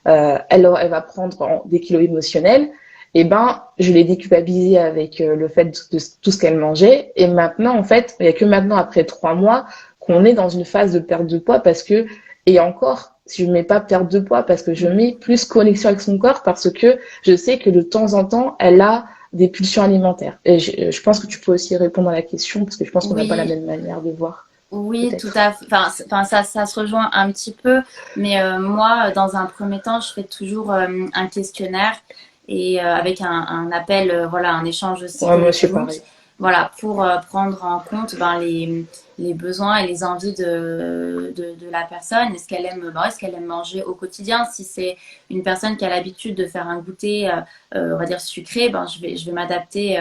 elle va prendre des kilos émotionnels, et ben, je l'ai déculpabilisée avec le fait de tout ce qu'elle mangeait. Et maintenant, en fait, il n'y a que maintenant, après 3 mois, qu'on est dans une phase de perte de poids parce que, et encore, si je ne mets pas perte de poids, parce que je mets plus connexion avec son corps, parce que je sais que de temps en temps, elle a des pulsions alimentaires. Et je pense que tu peux aussi répondre à la question, parce que je pense qu'on n'a pas la Oui, même manière de voir, oui, tout peut-être. à fait. Enfin, ça se rejoint un petit peu, mais moi, dans un premier temps, je fais toujours un questionnaire et avec un appel, voilà, un échange aussi Ouais, moi, je suis téléphonique, pareil. voilà, pour prendre en compte ben, les besoins et les envies de la personne. Est-ce qu'elle aime, ben, est-ce qu'elle aime manger au quotidien? Si c'est une personne qui a l'habitude de faire un goûter, on va dire sucré, ben, je vais m'adapter.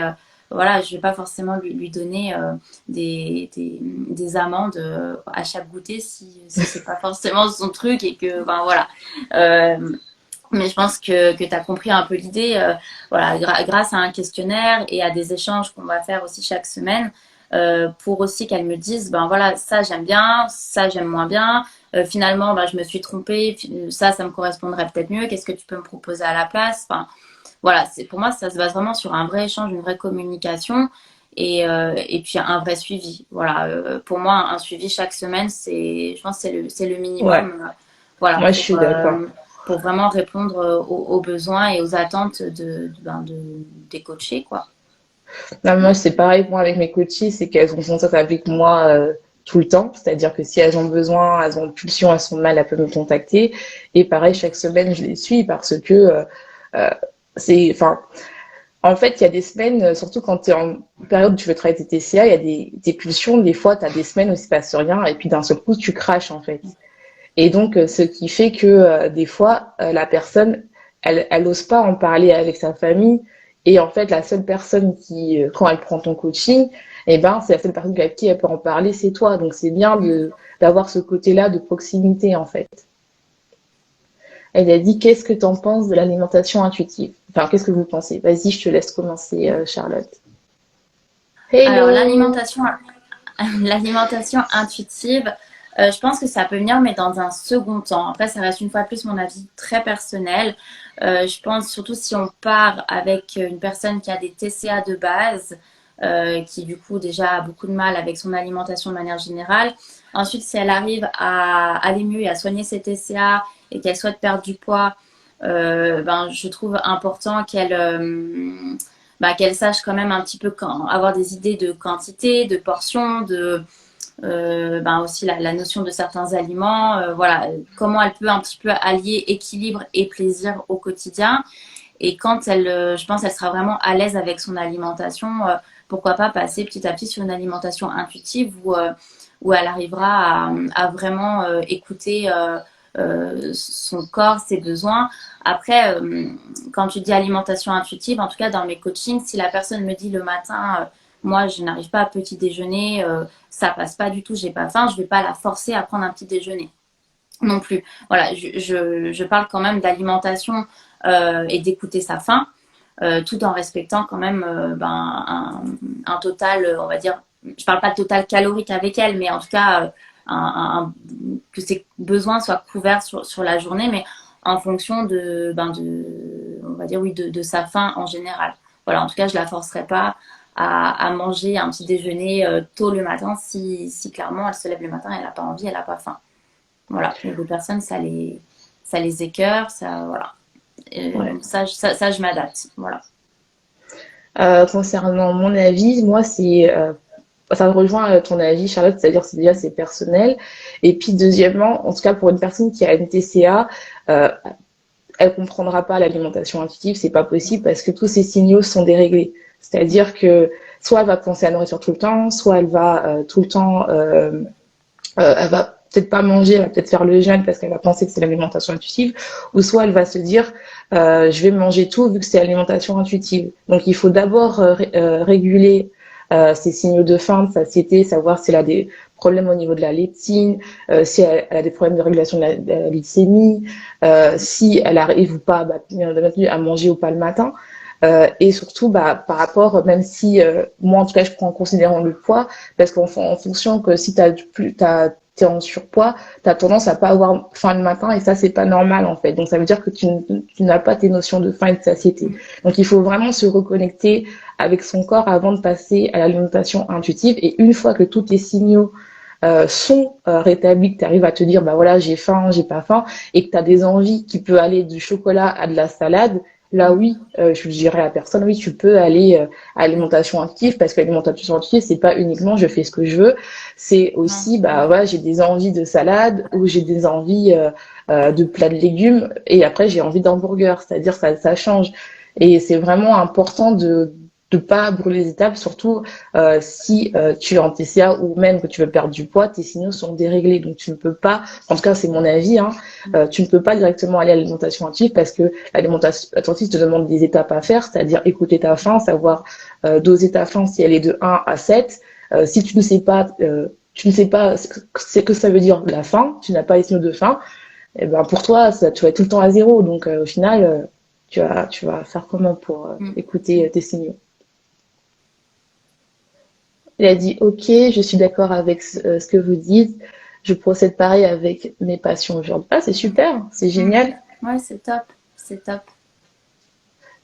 Voilà, je vais pas forcément lui donner des amendes à chaque goûter si c'est pas forcément son truc et que, ben voilà. Euh, mais je pense que tu as compris un peu l'idée. Voilà, grâce à un questionnaire et à des échanges qu'on va faire aussi chaque semaine, pour aussi qu'elle me dise, ben voilà, ça j'aime bien, ça j'aime moins bien. Finalement, ben, je me suis trompée, ça me correspondrait peut-être mieux. Qu'est-ce que tu peux me proposer à la place? Enfin, voilà, pour moi, ça se base vraiment sur un vrai échange, une vraie communication et puis un vrai suivi. Voilà, pour moi, un suivi chaque semaine, je pense que c'est le Ouais, minimum. Voilà, moi, je suis d'accord. pour vraiment répondre aux besoins et aux attentes des coachés, quoi. Non, moi, c'est pareil moi avec mes coachées, c'est qu'elles ont contact avec moi tout le temps. C'est-à-dire que si elles ont besoin, elles ont une pulsion, elles sont mal, elles peuvent me contacter. Et pareil, chaque semaine, je les suis parce que euh, enfin, en fait, il y a des semaines, surtout quand tu es en période où tu veux travailler tes TCA, il y a des pulsions. Des fois, tu as des semaines où il se passe rien et puis d'un seul coup, tu craches en fait. Et donc, ce qui fait que des fois, la personne, elle ose pas en parler avec sa famille. Et en fait, la seule personne qui, quand elle prend ton coaching, eh ben, c'est la seule personne avec qui elle peut en parler, c'est toi. Donc, c'est bien d'avoir ce côté-là de proximité, en fait. Elle a dit, qu'est-ce que tu en penses de l'alimentation intuitive? Enfin, qu'est-ce que vous pensez? Vas-y, je te laisse commencer, Charlotte. Alors, Hello! l'alimentation intuitive, je pense que ça peut venir, mais dans un second temps. Après, ça reste une fois de plus mon avis très personnel. Je pense surtout si on part avec une personne qui a des TCA de base, qui du coup déjà a beaucoup de mal avec son alimentation de manière générale. Ensuite, si elle arrive à aller mieux et à soigner ses TCA et qu'elle souhaite perdre du poids, ben, je trouve important qu'elle sache quand même un petit peu avoir des idées de quantité, de portions, ben aussi la notion de certains aliments, voilà, comment elle peut un petit peu allier équilibre et plaisir au quotidien. Et quand je pense, elle sera vraiment à l'aise avec son alimentation, pourquoi pas passer petit à petit sur une alimentation intuitive où elle arrivera à vraiment écouter son corps, ses besoins. Après, quand tu dis alimentation intuitive, en tout cas dans mes coachings, si la personne me dit le matin, moi je n'arrive pas à petit déjeuner, ça passe pas du tout, j'ai pas faim, je vais pas la forcer à prendre un petit déjeuner non plus. Voilà, je parle quand même d'alimentation et d'écouter sa faim, tout en respectant quand même un total, on va dire, je parle pas de total calorique avec elle, mais en tout cas que ses besoins soient couverts sur la journée, mais en fonction on va dire oui, de sa faim en général. Voilà, en tout cas, je la forcerai pas à manger un petit déjeuner tôt le matin si clairement elle se lève le matin, elle n'a pas envie, elle n'a pas faim. Voilà, il y a des personnes, ça les écœure, ça, voilà. Ouais. Donc ça, je m'adapte, voilà. Concernant mon avis, moi, ça rejoint ton avis, Charlotte, c'est-à-dire c'est déjà c'est personnel. Et puis deuxièmement, en tout cas pour une personne qui a une TCA, euh, elle comprendra pas l'alimentation intuitive, c'est pas possible parce que tous ces signaux sont déréglés. C'est-à-dire que soit elle va penser à la nourriture tout le temps, soit elle va tout le temps, elle va peut-être pas manger, elle va peut-être faire le jeûne parce qu'elle va penser que c'est l'alimentation intuitive, ou soit elle va se dire je vais manger tout vu que c'est l'alimentation intuitive. Donc il faut d'abord réguler ses signaux de faim, de satiété, savoir si elle a des problèmes au niveau de la leptine, si elle a des problèmes de régulation de la glycémie, si elle arrive ou pas à manger ou pas le matin. Et surtout, par rapport, même si moi en tout cas je prends en considérant le poids, parce qu'en fonction que si t'es en surpoids, t'as tendance à pas avoir faim le matin et ça c'est pas normal en fait. Donc ça veut dire que tu n'as pas tes notions de faim et de satiété. Donc il faut vraiment se reconnecter avec son corps avant de passer à l'alimentation intuitive. Et une fois que tous tes signaux sont rétablis, que tu arrives à te dire bah voilà j'ai faim, j'ai pas faim, et que tu as des envies qui peut aller du chocolat à de la salade, là oui, je dirais à la personne oui tu peux aller à l'alimentation active parce que l'alimentation active c'est pas uniquement je fais ce que je veux, c'est aussi bah voilà j'ai des envies de salade ou j'ai des envies de plats de légumes et après j'ai envie d'hamburger, c'est-à-dire ça change et c'est vraiment important de pas brûler les étapes, surtout si tu es en TCA ou même que tu veux perdre du poids, tes signaux sont déréglés. Donc tu ne peux pas, en tout cas c'est mon avis, hein, tu ne peux pas directement aller à l'alimentation active parce que l'alimentation active te demande des étapes à faire, c'est-à-dire écouter ta faim, savoir doser ta faim si elle est de 1 à 7. Si tu ne sais pas ce que ça veut dire la faim, tu n'as pas les signaux de faim, et ben pour toi, tu vas être tout le temps à zéro. Donc au final, tu vas faire comment pour écouter tes signaux. Il a dit ok, je suis d'accord avec ce que vous dites. Je procède pareil avec mes passions aujourd'hui. Ah, c'est super, c'est génial. Ouais, c'est top, c'est top.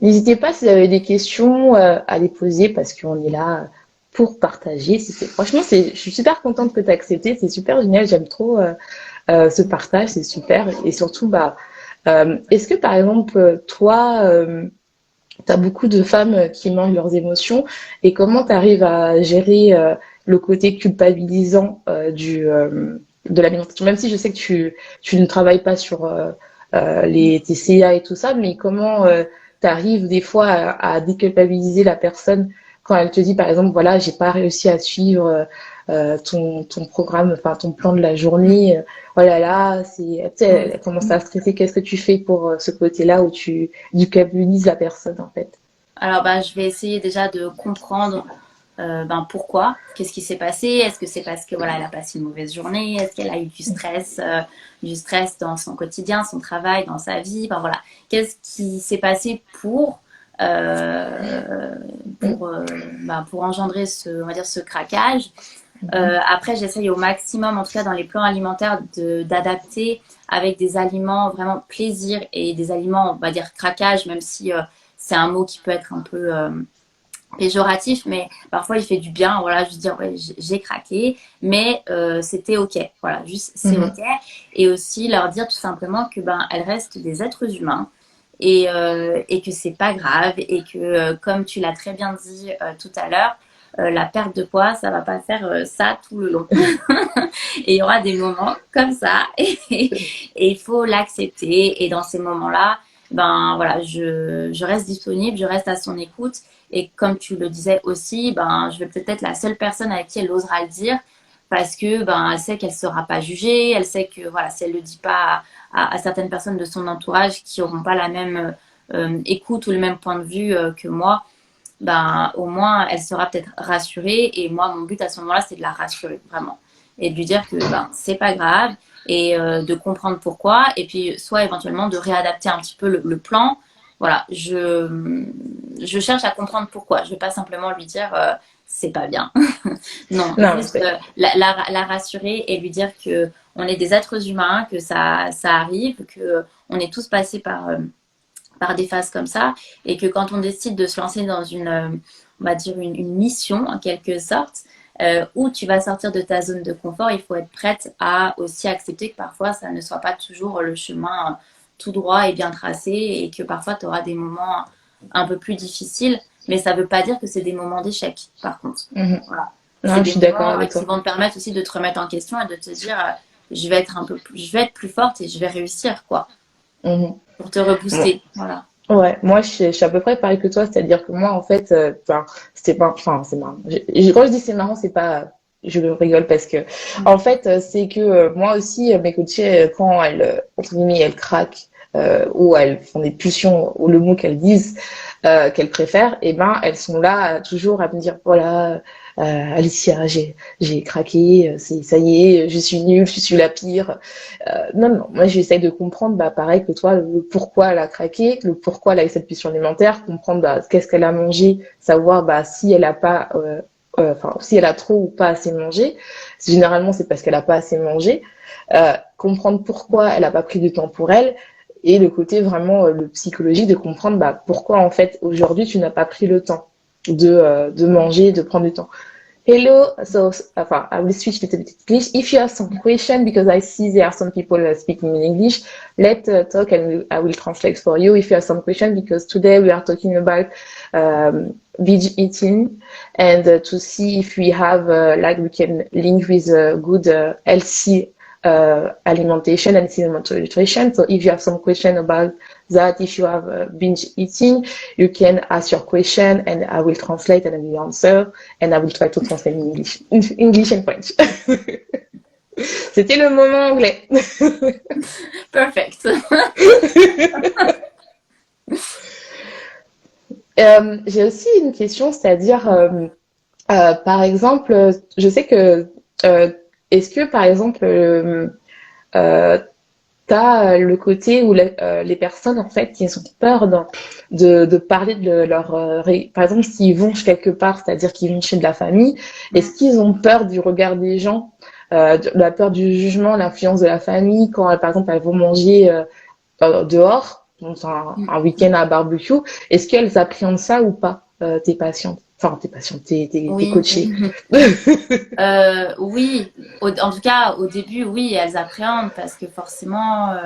N'hésitez pas si vous avez des questions à les poser parce qu'on est là pour partager. Franchement, je suis super contente que tu as accepté. C'est super génial. J'aime trop ce partage. C'est super. Et surtout, est-ce que par exemple, toi, tu as beaucoup de femmes qui mangent leurs émotions et comment tu arrives à gérer le côté culpabilisant de l'alimentation, même si je sais que tu ne travailles pas sur les TCA et tout ça, mais comment tu arrives des fois à déculpabiliser la personne quand elle te dit par exemple voilà j'ai pas réussi à suivre ton programme, enfin ton plan de la journée, oh là là, elle commence à stresser, qu'est-ce que tu fais pour ce côté-là où tu culpabilises la personne en fait? Alors, je vais essayer déjà de comprendre pourquoi, qu'est-ce qui s'est passé. Est-ce que c'est parce que voilà, elle a passé une mauvaise journée? Est-ce qu'elle a eu du stress dans son quotidien, son travail, dans sa vie? Enfin voilà, qu'est-ce qui s'est passé euh, Mm. pour engendrer on va dire, ce craquage. Après, j'essaye au maximum, en tout cas dans les plans alimentaires, d'adapter avec des aliments vraiment plaisir et des aliments, on va dire craquage, même si c'est un mot qui peut être un peu péjoratif, mais parfois il fait du bien. Voilà, juste dire ouais, j'ai craqué, mais c'était ok. Voilà, juste c'est Mhm. ok. Et aussi leur dire tout simplement que elles restent des êtres humains et que c'est pas grave et que comme tu l'as très bien dit tout à l'heure, la perte de poids, ça va pas faire ça tout le long. Et il y aura des moments comme ça et il faut l'accepter. Et dans ces moments-là, voilà, je reste disponible, je reste à son écoute. Et comme tu le disais aussi, je vais peut-être être la seule personne avec qui elle osera le dire parce que elle sait qu'elle sera pas jugée, elle sait que voilà, si elle le dit pas à certaines personnes de son entourage qui auront pas la même écoute ou le même point de vue que moi, au moins elle sera peut-être rassurée. Et moi, mon but à ce moment-là, c'est de la rassurer vraiment et de lui dire que c'est pas grave et de comprendre pourquoi. Et puis soit éventuellement de réadapter un petit peu le plan. Voilà, je cherche à comprendre pourquoi. Je vais pas simplement lui dire c'est pas bien. Non, Non, juste la rassurer et lui dire que on est des êtres humains, que ça arrive, que on est tous passés par des phases comme ça et que quand on décide de se lancer dans on va dire une mission en quelque sorte, où tu vas sortir de ta zone de confort, il faut être prête à aussi accepter que parfois ça ne soit pas toujours le chemin tout droit et bien tracé et que parfois tu auras des moments un peu plus difficiles, mais ça ne veut pas dire que c'est des moments d'échec par contre. mhm. Voilà. C'est Non, je des suis d'accord moments avec qui toi. vont te permettre aussi de te remettre en question et de te dire je vais être je vais être plus forte et je vais réussir quoi, Mhm. pour te Bon. rebooster. Voilà. Ouais, moi je suis à peu près pareil que toi, c'est-à-dire que moi en fait, enfin, c'est pas, enfin c'est marrant. Quand je dis c'est marrant, c'est pas, je rigole parce que en fait c'est que moi aussi mes coachées quand elles entre guillemets elles craquent ou elles font des pulsions ou le mot qu'elles disent qu'elles préfèrent, et ben elles sont là toujours à me dire voilà Alicia j'ai craqué, c'est ça y est, je suis nulle, je suis la pire. Non, non, moi j'essaye de comprendre, bah, pareil que toi, le pourquoi elle a craqué, le pourquoi elle a eu cette pulsion alimentaire, comprendre bah, qu'est-ce qu'elle a mangé, savoir bah, si elle a pas, enfin si elle a trop ou pas assez mangé. Généralement c'est parce qu'elle a pas assez mangé. Comprendre pourquoi elle a pas pris du temps pour elle et le côté vraiment le psychologique de comprendre bah, pourquoi en fait aujourd'hui tu n'as pas pris le temps de manger, de prendre du temps. Hello, so I will switch a little bit English. If you have some question, because I see there are some people speaking in English, let's talk and I will translate for you if you have some question, because today we are talking about binge eating and to see if we have like we can link with good healthy alimentation and supplementary nutrition. So if you have some question about that, if you have binge eating, you can ask your question and I will translate and I will answer and I will try to translate in English, English and French. C'était le moment anglais. Perfect. J'ai aussi une question, c'est-à-dire, par exemple, je sais que, euh, est-ce que, par exemple, euh, t'as le côté où les personnes, en fait, qui ont peur de parler de leur... par exemple, s'ils vont quelque part, c'est-à-dire qu'ils vont chez de la famille, est-ce qu'ils ont peur du regard des gens, de la peur du jugement, l'influence de la famille, quand, par exemple, elles vont manger dehors, donc un week-end à barbecue, est-ce qu'elles appréhendent ça ou pas, tes patientes? Enfin, tes patientes, tes Oui. coachées. Oui, en tout cas au début, oui, elles appréhendent parce que forcément,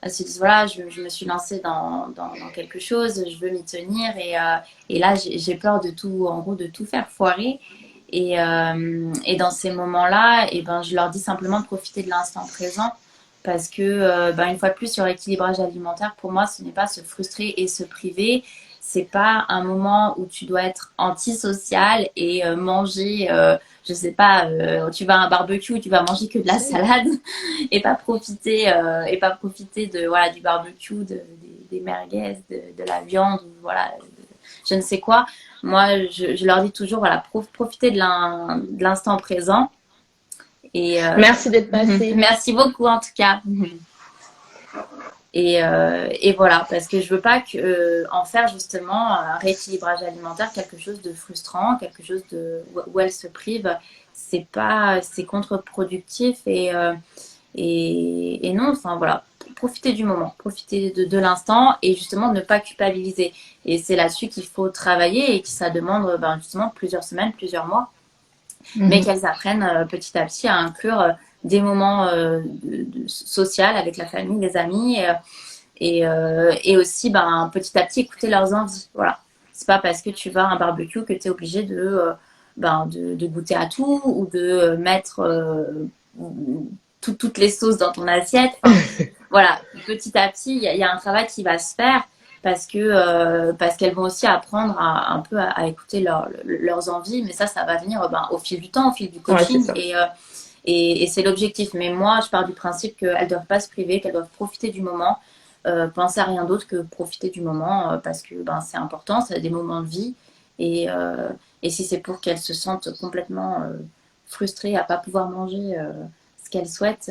elles se disent voilà, je me suis lancée dans quelque chose, je veux m'y tenir et là j'ai peur de tout, en gros, de tout faire foirer. Et dans ces moments-là, je leur dis simplement de profiter de l'instant présent parce que, une fois de plus, sur l'équilibrage alimentaire, pour moi, ce n'est pas se frustrer et se priver. C'est pas un moment où tu dois être antisocial et manger, je sais pas, tu vas à un barbecue, tu vas manger que de la salade et pas profiter de voilà du barbecue, des merguez, de la viande, ou voilà, je ne sais quoi. Moi, je leur dis toujours, voilà, profitez de l'instant présent. Et Merci d'être passé. merci beaucoup en tout cas. Et voilà, parce que je veux pas en faire justement un rééquilibrage alimentaire quelque chose de frustrant, quelque chose où elle se prive. C'est contre-productif et non, enfin voilà, profiter du moment, profiter de l'instant et justement ne pas culpabiliser. Et c'est là-dessus qu'il faut travailler et que ça demande justement plusieurs semaines, plusieurs mois, mais qu'elles apprennent petit à petit à inclure des moments sociaux avec la famille, les amis et aussi petit à petit écouter leurs envies. Voilà. C'est pas parce que tu vas à un barbecue que tu es obligé de goûter à tout ou de mettre toutes les sauces dans ton assiette. Enfin, voilà, petit à petit, il y a un travail qui va se faire parce qu'elles vont aussi apprendre un peu à écouter leurs envies, mais ça va venir au fil du temps, au fil du coaching et c'est l'objectif. Mais moi, je pars du principe qu'elles doivent pas se priver, qu'elles doivent profiter du moment, penser à rien d'autre que profiter du moment parce que c'est important, c'est des moments de vie et si c'est pour qu'elles se sentent complètement frustrées à pas pouvoir manger ce qu'elles souhaitent,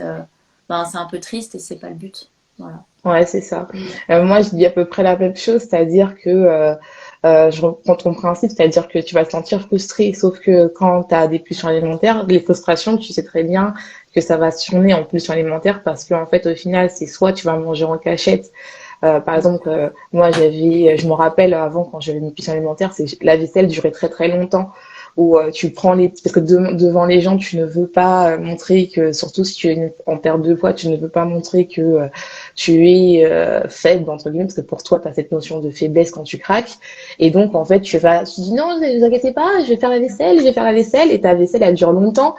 c'est un peu triste et c'est pas le but. Voilà. Ouais, c'est ça. Moi, je dis à peu près la même chose, c'est-à-dire que je reprends ton principe, c'est-à-dire que tu vas te sentir frustré, sauf que quand tu as des pulsions alimentaires, les frustrations, tu sais très bien que ça va se tourner en pulsions alimentaires parce que en fait, au final, c'est soit tu vas manger en cachette. Par exemple, moi, je me rappelle avant quand j'avais une pulsion alimentaire, c'est la vaisselle durait très très longtemps. Où tu prends parce que devant les gens tu ne veux pas montrer que, surtout si tu es en perte de poids, tu ne veux pas montrer que tu es faible entre guillemets, parce que pour toi tu as cette notion de faiblesse quand tu craques, et donc en fait tu dis non, ne vous inquiétez pas, je vais faire la vaisselle, et ta vaisselle elle dure longtemps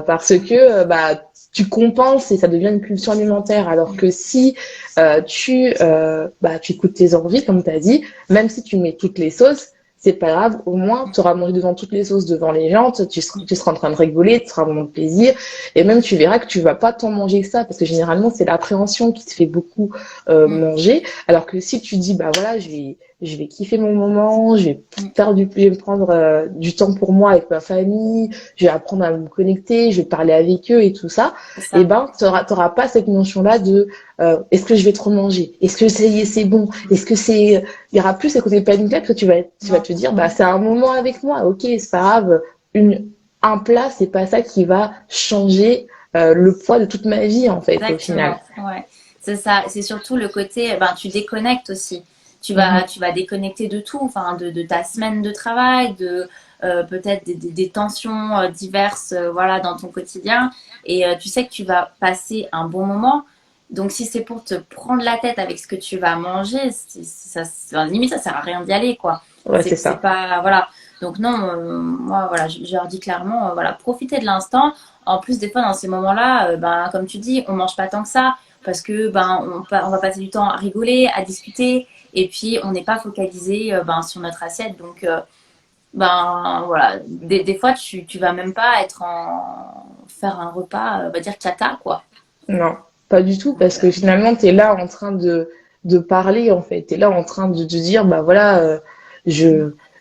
parce que tu compenses et ça devient une pulsion alimentaire, alors que si tu écoutes tes envies comme tu as dit, même si tu mets toutes les sauces, c'est pas grave, au moins tu auras mangé devant toutes les sauces devant les gens, tu seras en train de rigoler, tu seras vraiment de plaisir, et même tu verras que tu vas pas tant manger que ça, parce que généralement c'est l'appréhension qui te fait beaucoup manger, alors que si tu dis voilà, je vais kiffer mon moment, je vais me prendre du temps pour moi avec ma famille, je vais apprendre à me connecter, je vais parler avec eux et tout ça, et t'auras pas cette notion-là de est-ce que je vais trop manger, est-ce que c'est bon, est-ce que il y aura plus ce côté panique là, parce que tu vas te dire c'est un moment avec moi, ok, c'est pas grave, un plat c'est pas ça qui va changer le poids de toute ma vie en fait. Exactement. Au final. Ouais. C'est ça, c'est surtout le côté tu déconnectes aussi. Tu vas déconnecter de tout, enfin de ta semaine de travail, de peut-être des tensions diverses voilà dans ton quotidien, et tu sais que tu vas passer un bon moment. Donc si c'est pour te prendre la tête avec ce que tu vas manger, limite ça sert à rien d'y aller quoi. Ouais, c'est ça. C'est pas voilà. Donc non, moi voilà, je leur dis clairement voilà, profitez de l'instant. En plus des fois dans ces moments-là, comme tu dis, on mange pas tant que ça parce que on va passer du temps à rigoler, à discuter, et puis on n'est pas focalisé sur notre assiette. Donc voilà, des fois tu vas même pas faire un repas, on va dire tchata quoi. Non, pas du tout, parce que finalement tu es là en train de parler en fait, tu es là en train de te dire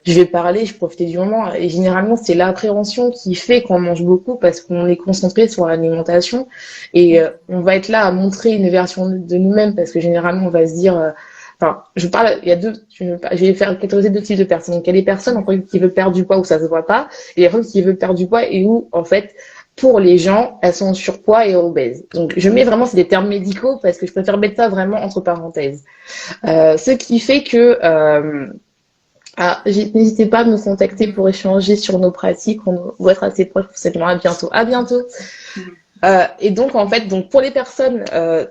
je vais parler, je profite du moment. Et généralement, c'est l'appréhension qui fait qu'on mange beaucoup parce qu'on est concentré sur l'alimentation et on va être là à montrer une version de nous-mêmes parce que généralement, on va se dire, je parle, il y a je vais faire catégoriser deux types de personnes. Donc, il y a des personnes en fait, qui veulent perdre du poids où ça se voit pas, et les personnes qui veulent perdre du poids et où, en fait, pour les gens, elles sont en surpoids et obèses. Donc, je mets vraiment, c'est des termes médicaux parce que je préfère mettre ça vraiment entre parenthèses. Ce qui fait que, n'hésitez pas à me contacter pour échanger sur nos pratiques. On va être assez proches pour cette mois. À bientôt. À bientôt. Et donc, en fait, pour les personnes,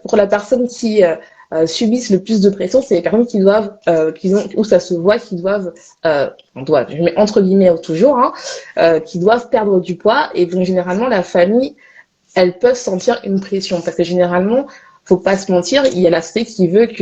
pour la personne qui subissent le plus de pression, c'est les personnes qui doivent, où ça se voit, qui doivent, je mets entre guillemets toujours, qui doivent perdre du poids. Et donc, généralement, la famille, elles peuvent sentir une pression parce que généralement, faut pas se mentir, il y a la société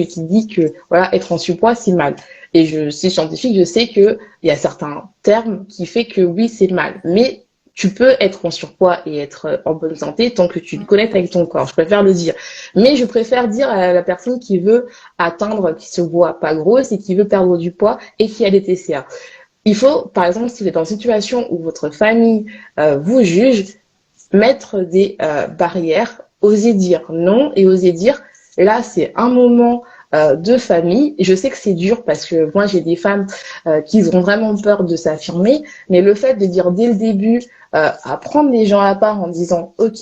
qui dit que voilà, être en surpoids c'est mal. Et je suis scientifique, je sais que il y a certains termes qui fait que oui c'est mal. Mais tu peux être en surpoids et être en bonne santé tant que tu te connectes avec ton corps. Je préfère le dire. Mais je préfère dire à la personne qui veut atteindre, qui se voit pas grosse et qui veut perdre du poids et qui a des TCA. Il faut, par exemple, si vous êtes en situation où votre famille vous juge, mettre des barrières, oser dire non et oser dire là c'est un moment de famille. Et je sais que c'est dur parce que moi j'ai des femmes qui ont vraiment peur de s'affirmer, mais le fait de dire dès le début, à prendre les gens à part en disant ok,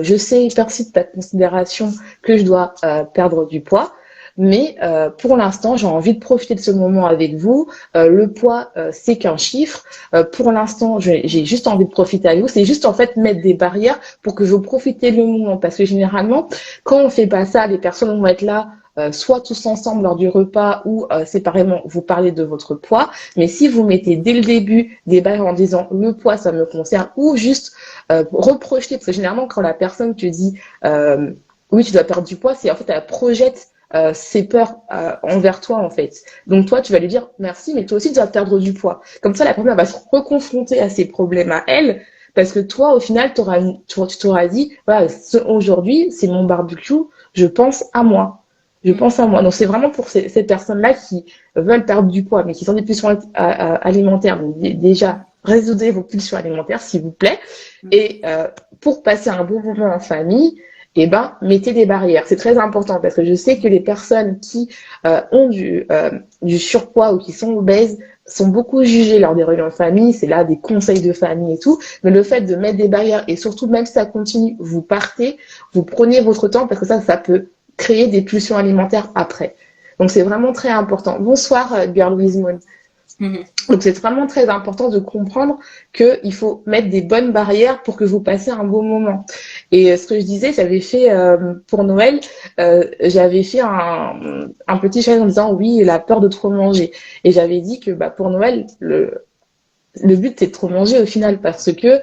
je sais, merci de ta considération que je dois perdre du poids. Mais pour l'instant, j'ai envie de profiter de ce moment avec vous. Le poids, c'est qu'un chiffre. Pour l'instant, j'ai juste envie de profiter avec vous. C'est juste en fait mettre des barrières pour que vous profitez le moment. Parce que généralement, quand on fait pas ça, les personnes vont être là, soit tous ensemble lors du repas ou séparément, vous parlez de votre poids. Mais si vous mettez dès le début des barrières en disant le poids, ça me concerne, ou juste reprojeter, parce que généralement, quand la personne te dit oui, tu dois perdre du poids, c'est en fait, elle projette ses peurs envers toi en fait. Donc toi tu vas lui dire merci mais toi aussi tu dois perdre du poids. Comme ça la personne va se reconfronter à ses problèmes à elle parce que toi au final tu t'auras dit voilà aujourd'hui c'est mon barbecue, je pense à moi. Je pense à moi. Donc c'est vraiment pour ces personnes-là qui veulent perdre du poids mais qui sont des pulsions alimentaires. Donc déjà résoudez vos pulsions alimentaires s'il vous plaît et pour passer un bon moment en famille eh ben, mettez des barrières. C'est très important parce que je sais que les personnes qui ont du surpoids ou qui sont obèses sont beaucoup jugées lors des réunions de famille. C'est là des conseils de famille et tout. Mais le fait de mettre des barrières et surtout même si ça continue, vous partez, vous prenez votre temps parce que ça peut créer des pulsions alimentaires après. Donc c'est vraiment très important. Bonsoir, Girl With Moon. Donc c'est vraiment très important de comprendre qu'il faut mettre des bonnes barrières pour que vous passiez un bon moment. Et ce que je disais, j'avais fait pour Noël, j'avais fait un petit challenge en disant oui, la peur de trop manger. Et j'avais dit que bah, pour Noël, le but c'est de trop manger au final parce que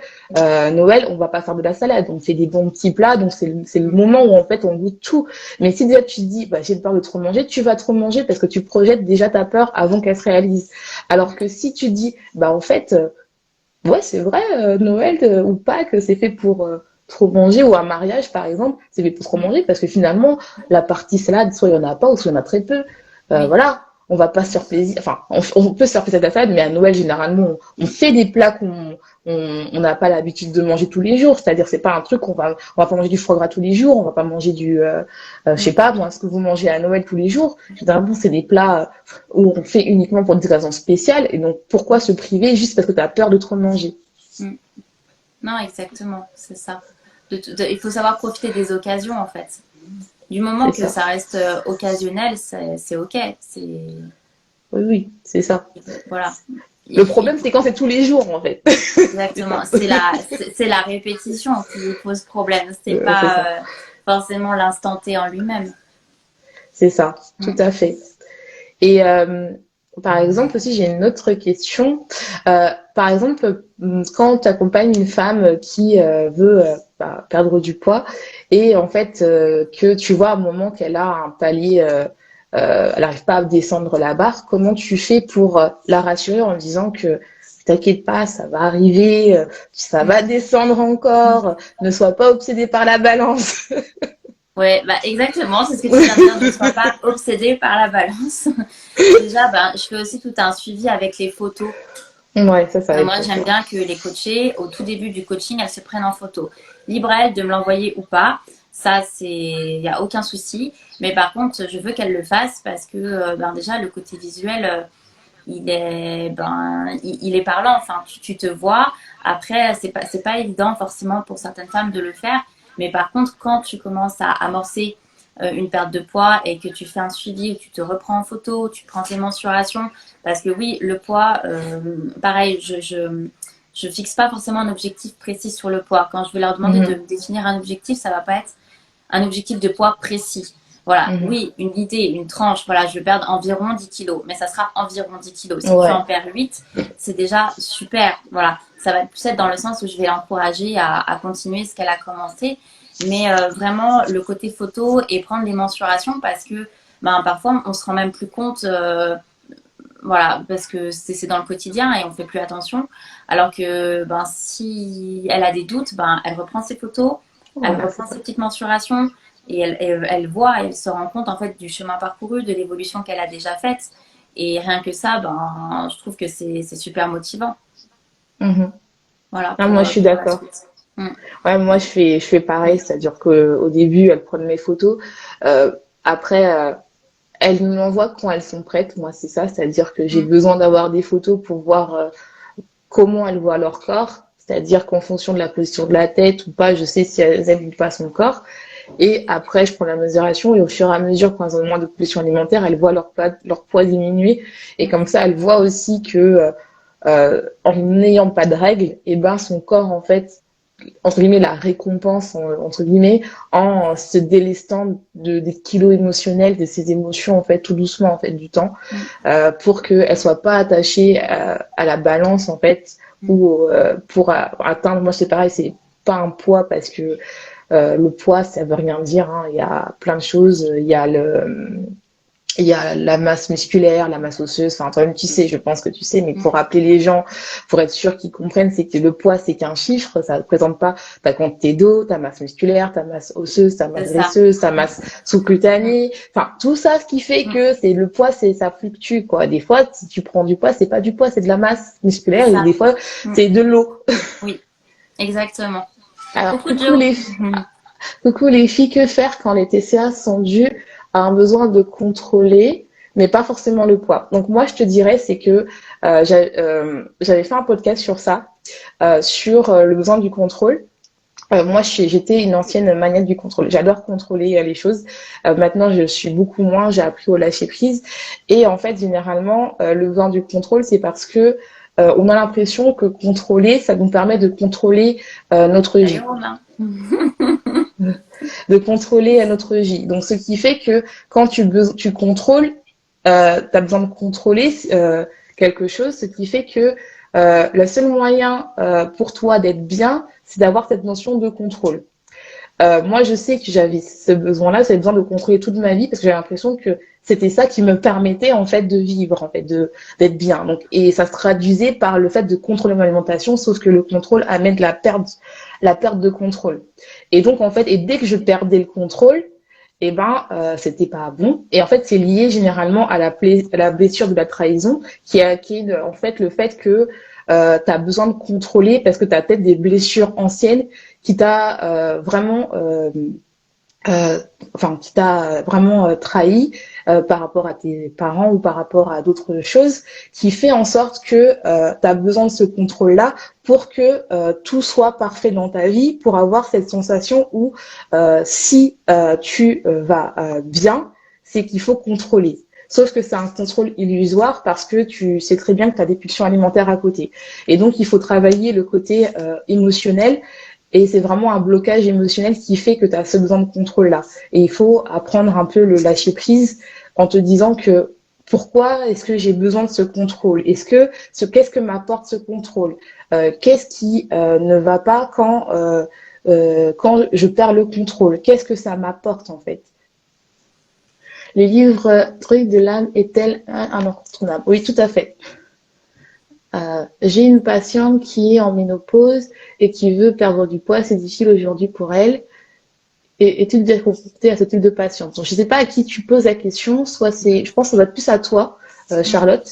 Noël on va pas faire de la salade, on fait des bons petits plats donc c'est le moment où en fait on goûte tout. Mais si déjà tu te dis bah, j'ai peur de trop manger, tu vas trop manger parce que tu projettes déjà ta peur avant qu'elle se réalise. Alors que si tu dis bah en fait ouais c'est vrai Noël ou Pâques c'est fait pour trop manger ou un mariage par exemple c'est fait pour trop manger parce que finalement la partie salade soit il y en a pas ou soit il y en a très peu. Voilà, on va pas se faire plaisir. Enfin, on peut se faire plaisir à la salade, mais à Noël, généralement, on fait des plats qu'on on n'a pas l'habitude de manger tous les jours. C'est-à-dire, c'est pas un truc on va pas manger du foie gras tous les jours, on va pas manger je sais pas, moi, ce que vous mangez à Noël tous les jours. Généralement, c'est des plats où on fait uniquement pour des raisons spéciales. Et donc, pourquoi se priver juste parce que tu as peur de trop manger? Non, exactement, c'est ça. Il faut savoir profiter des occasions, en fait. Du moment que ça reste occasionnel, c'est ok. Oui, c'est ça. Voilà. Le problème, c'est quand c'est tous les jours, en fait. Exactement. C'est la répétition qui pose problème. C'est pas forcément l'instant T en lui-même. C'est ça, tout à fait. Et par exemple, aussi, j'ai une autre question. Par exemple, quand tu accompagnes une femme qui veut perdre du poids et en fait que tu vois à un moment qu'elle a un palier, elle n'arrive pas à descendre la barre, comment tu fais pour la rassurer en disant que t'inquiète pas, ça va arriver, ça va descendre encore, ne sois pas obsédée par la balance. Ouais, bah exactement, c'est ce que tu viens de dire, ne sois pas obsédée par la balance. Déjà, je fais aussi tout un suivi avec les photos. Ouais, ça moi, j'aime bien que les coachées, au tout début du coaching, elles se prennent en photo. Libre à elles de me l'envoyer ou pas. Ça, il n'y a aucun souci. Mais par contre, je veux qu'elles le fassent parce que déjà, le côté visuel, il est parlant. Enfin, tu te vois. Après, c'est pas évident forcément pour certaines femmes de le faire. Mais par contre, quand tu commences à amorcer une perte de poids et que tu fais un suivi, tu te reprends en photo, tu prends tes mensurations, parce que oui, le poids, pareil, je fixe pas forcément un objectif précis sur le poids. Quand je vais leur demander de me définir un objectif, ça va pas être un objectif de poids précis. Voilà, oui, une idée, une tranche, voilà, je vais perdre environ 10 kilos, mais ça sera environ 10 kilos. Si tu en perds 8, c'est déjà super. Voilà, ça va plus être dans le sens où je vais l'encourager à continuer ce qu'elle a commencé. Mais vraiment, le côté photo et prendre les mensurations parce que parfois, on se rend même plus compte voilà, parce que c'est dans le quotidien et on fait plus attention. Alors que ben, si elle a des doutes, ben, elle reprend ses photos, elle Voilà, c'est reprend ça. ses petites mensurations et elle voit, elle se rend compte en fait du chemin parcouru, de l'évolution qu'elle a déjà faite. Et rien que ça, ben, je trouve que c'est super motivant. Mhm. Voilà, Ah, moi, je suis pour la d'accord. suite. Mm. Ouais, moi, je fais pareil, c'est-à-dire qu'au début, elles prennent mes photos. Après, elles me l'envoient quand elles sont prêtes. Moi, c'est ça, c'est-à-dire que j'ai Mm. besoin d'avoir des photos pour voir comment elles voient leur corps. C'est-à-dire qu'en fonction de la posture de la tête ou pas, je sais si elles aiment ou pas son corps. Et après, je prends la mesuration et au fur et à mesure, quand elles ont moins de pollution alimentaire, elles voient leur poids diminuer. Et comme ça, elles voient aussi que en n'ayant pas de règles, et ben son corps, en fait, entre guillemets, la récompense, entre guillemets, en se délestant des kilos émotionnels, de ses émotions, en fait, tout doucement, en fait, du temps, Mm. pour qu'elles ne soient pas attachées à la balance, en fait, Mm. ou pour atteindre, moi, c'est pareil, c'est pas un poids parce que le poids, ça veut rien dire. Hein. Il y a plein de choses. Il y a la masse musculaire, la masse osseuse. Enfin, toi-même, tu sais, je pense que tu sais, mais Mm. pour rappeler les gens, pour être sûr qu'ils comprennent, c'est que le poids, c'est qu'un chiffre. Ça ne représente pas ta quantité d'eau, ta masse musculaire, ta masse osseuse, ta C'est masse ça. graisseuse, ta Mm. masse Mm. sous-cutanée. Enfin, tout ça, ce qui fait Mm. que c'est le poids, ça fluctue, quoi. Des fois, si tu prends du poids, c'est pas du poids, c'est de la masse C'est musculaire et ça. des fois, Mm. c'est de l'eau. Oui, exactement. Alors, Coucou Joe. Mhm. coucou les filles, que faire quand les TCA sont dus à un besoin de contrôler, mais pas forcément le poids. Donc moi, je te dirais, c'est que j'avais fait un podcast sur ça, sur le besoin du contrôle. Moi, j'étais une ancienne maniaque du contrôle. J'adore contrôler les choses. Maintenant, je suis beaucoup moins. J'ai appris au lâcher prise. Et en fait, généralement, le besoin du contrôle, c'est parce que on a l'impression que contrôler, ça nous permet de contrôler notre Salut vie, Romain. de contrôler notre vie. Donc, ce qui fait que quand tu contrôles, tu as besoin de contrôler quelque chose, ce qui fait que le seul moyen pour toi d'être bien, c'est d'avoir cette notion de contrôle. Moi, je sais que j'avais ce besoin-là, j'avais besoin de contrôler toute ma vie parce que j'avais l'impression que c'était ça qui me permettait en fait de vivre, en fait, d'être bien. Donc, et ça se traduisait par le fait de contrôler mon alimentation, sauf que le contrôle amène la perte de contrôle. Et donc en fait, et dès que je perdais le contrôle, eh ben, c'était pas bon. Et en fait, c'est lié généralement à la blessure de la trahison, qui est en fait le fait que tu as besoin de contrôler parce que tu as peut-être des blessures anciennes qui t'a euh, qui t'a vraiment trahi par rapport à tes parents ou par rapport à d'autres choses, qui fait en sorte que tu as besoin de ce contrôle-là pour que tout soit parfait dans ta vie, pour avoir cette sensation où si tu vas bien, c'est qu'il faut contrôler. Sauf que c'est un contrôle illusoire parce que tu sais très bien que tu as des pulsions alimentaires à côté. Et donc, il faut travailler le côté émotionnel et c'est vraiment un blocage émotionnel qui fait que tu as ce besoin de contrôle-là. Et il faut apprendre un peu le lâcher prise en te disant que pourquoi est-ce que j'ai besoin de ce contrôle? Qu'est-ce que m'apporte ce contrôle? Qu'est-ce qui ne va pas quand je perds le contrôle? Qu'est-ce que ça m'apporte en fait? Le livre Truc de l'âme est-elle un incontournable? Oui, tout à fait. J'ai une patiente qui est en ménopause et qui veut perdre du poids. C'est difficile aujourd'hui pour elle. Et es-tu déjà confrontée à ce type de patiente? Donc, je ne sais pas à qui tu poses la question. Je pense que ça va être plus à toi, Charlotte.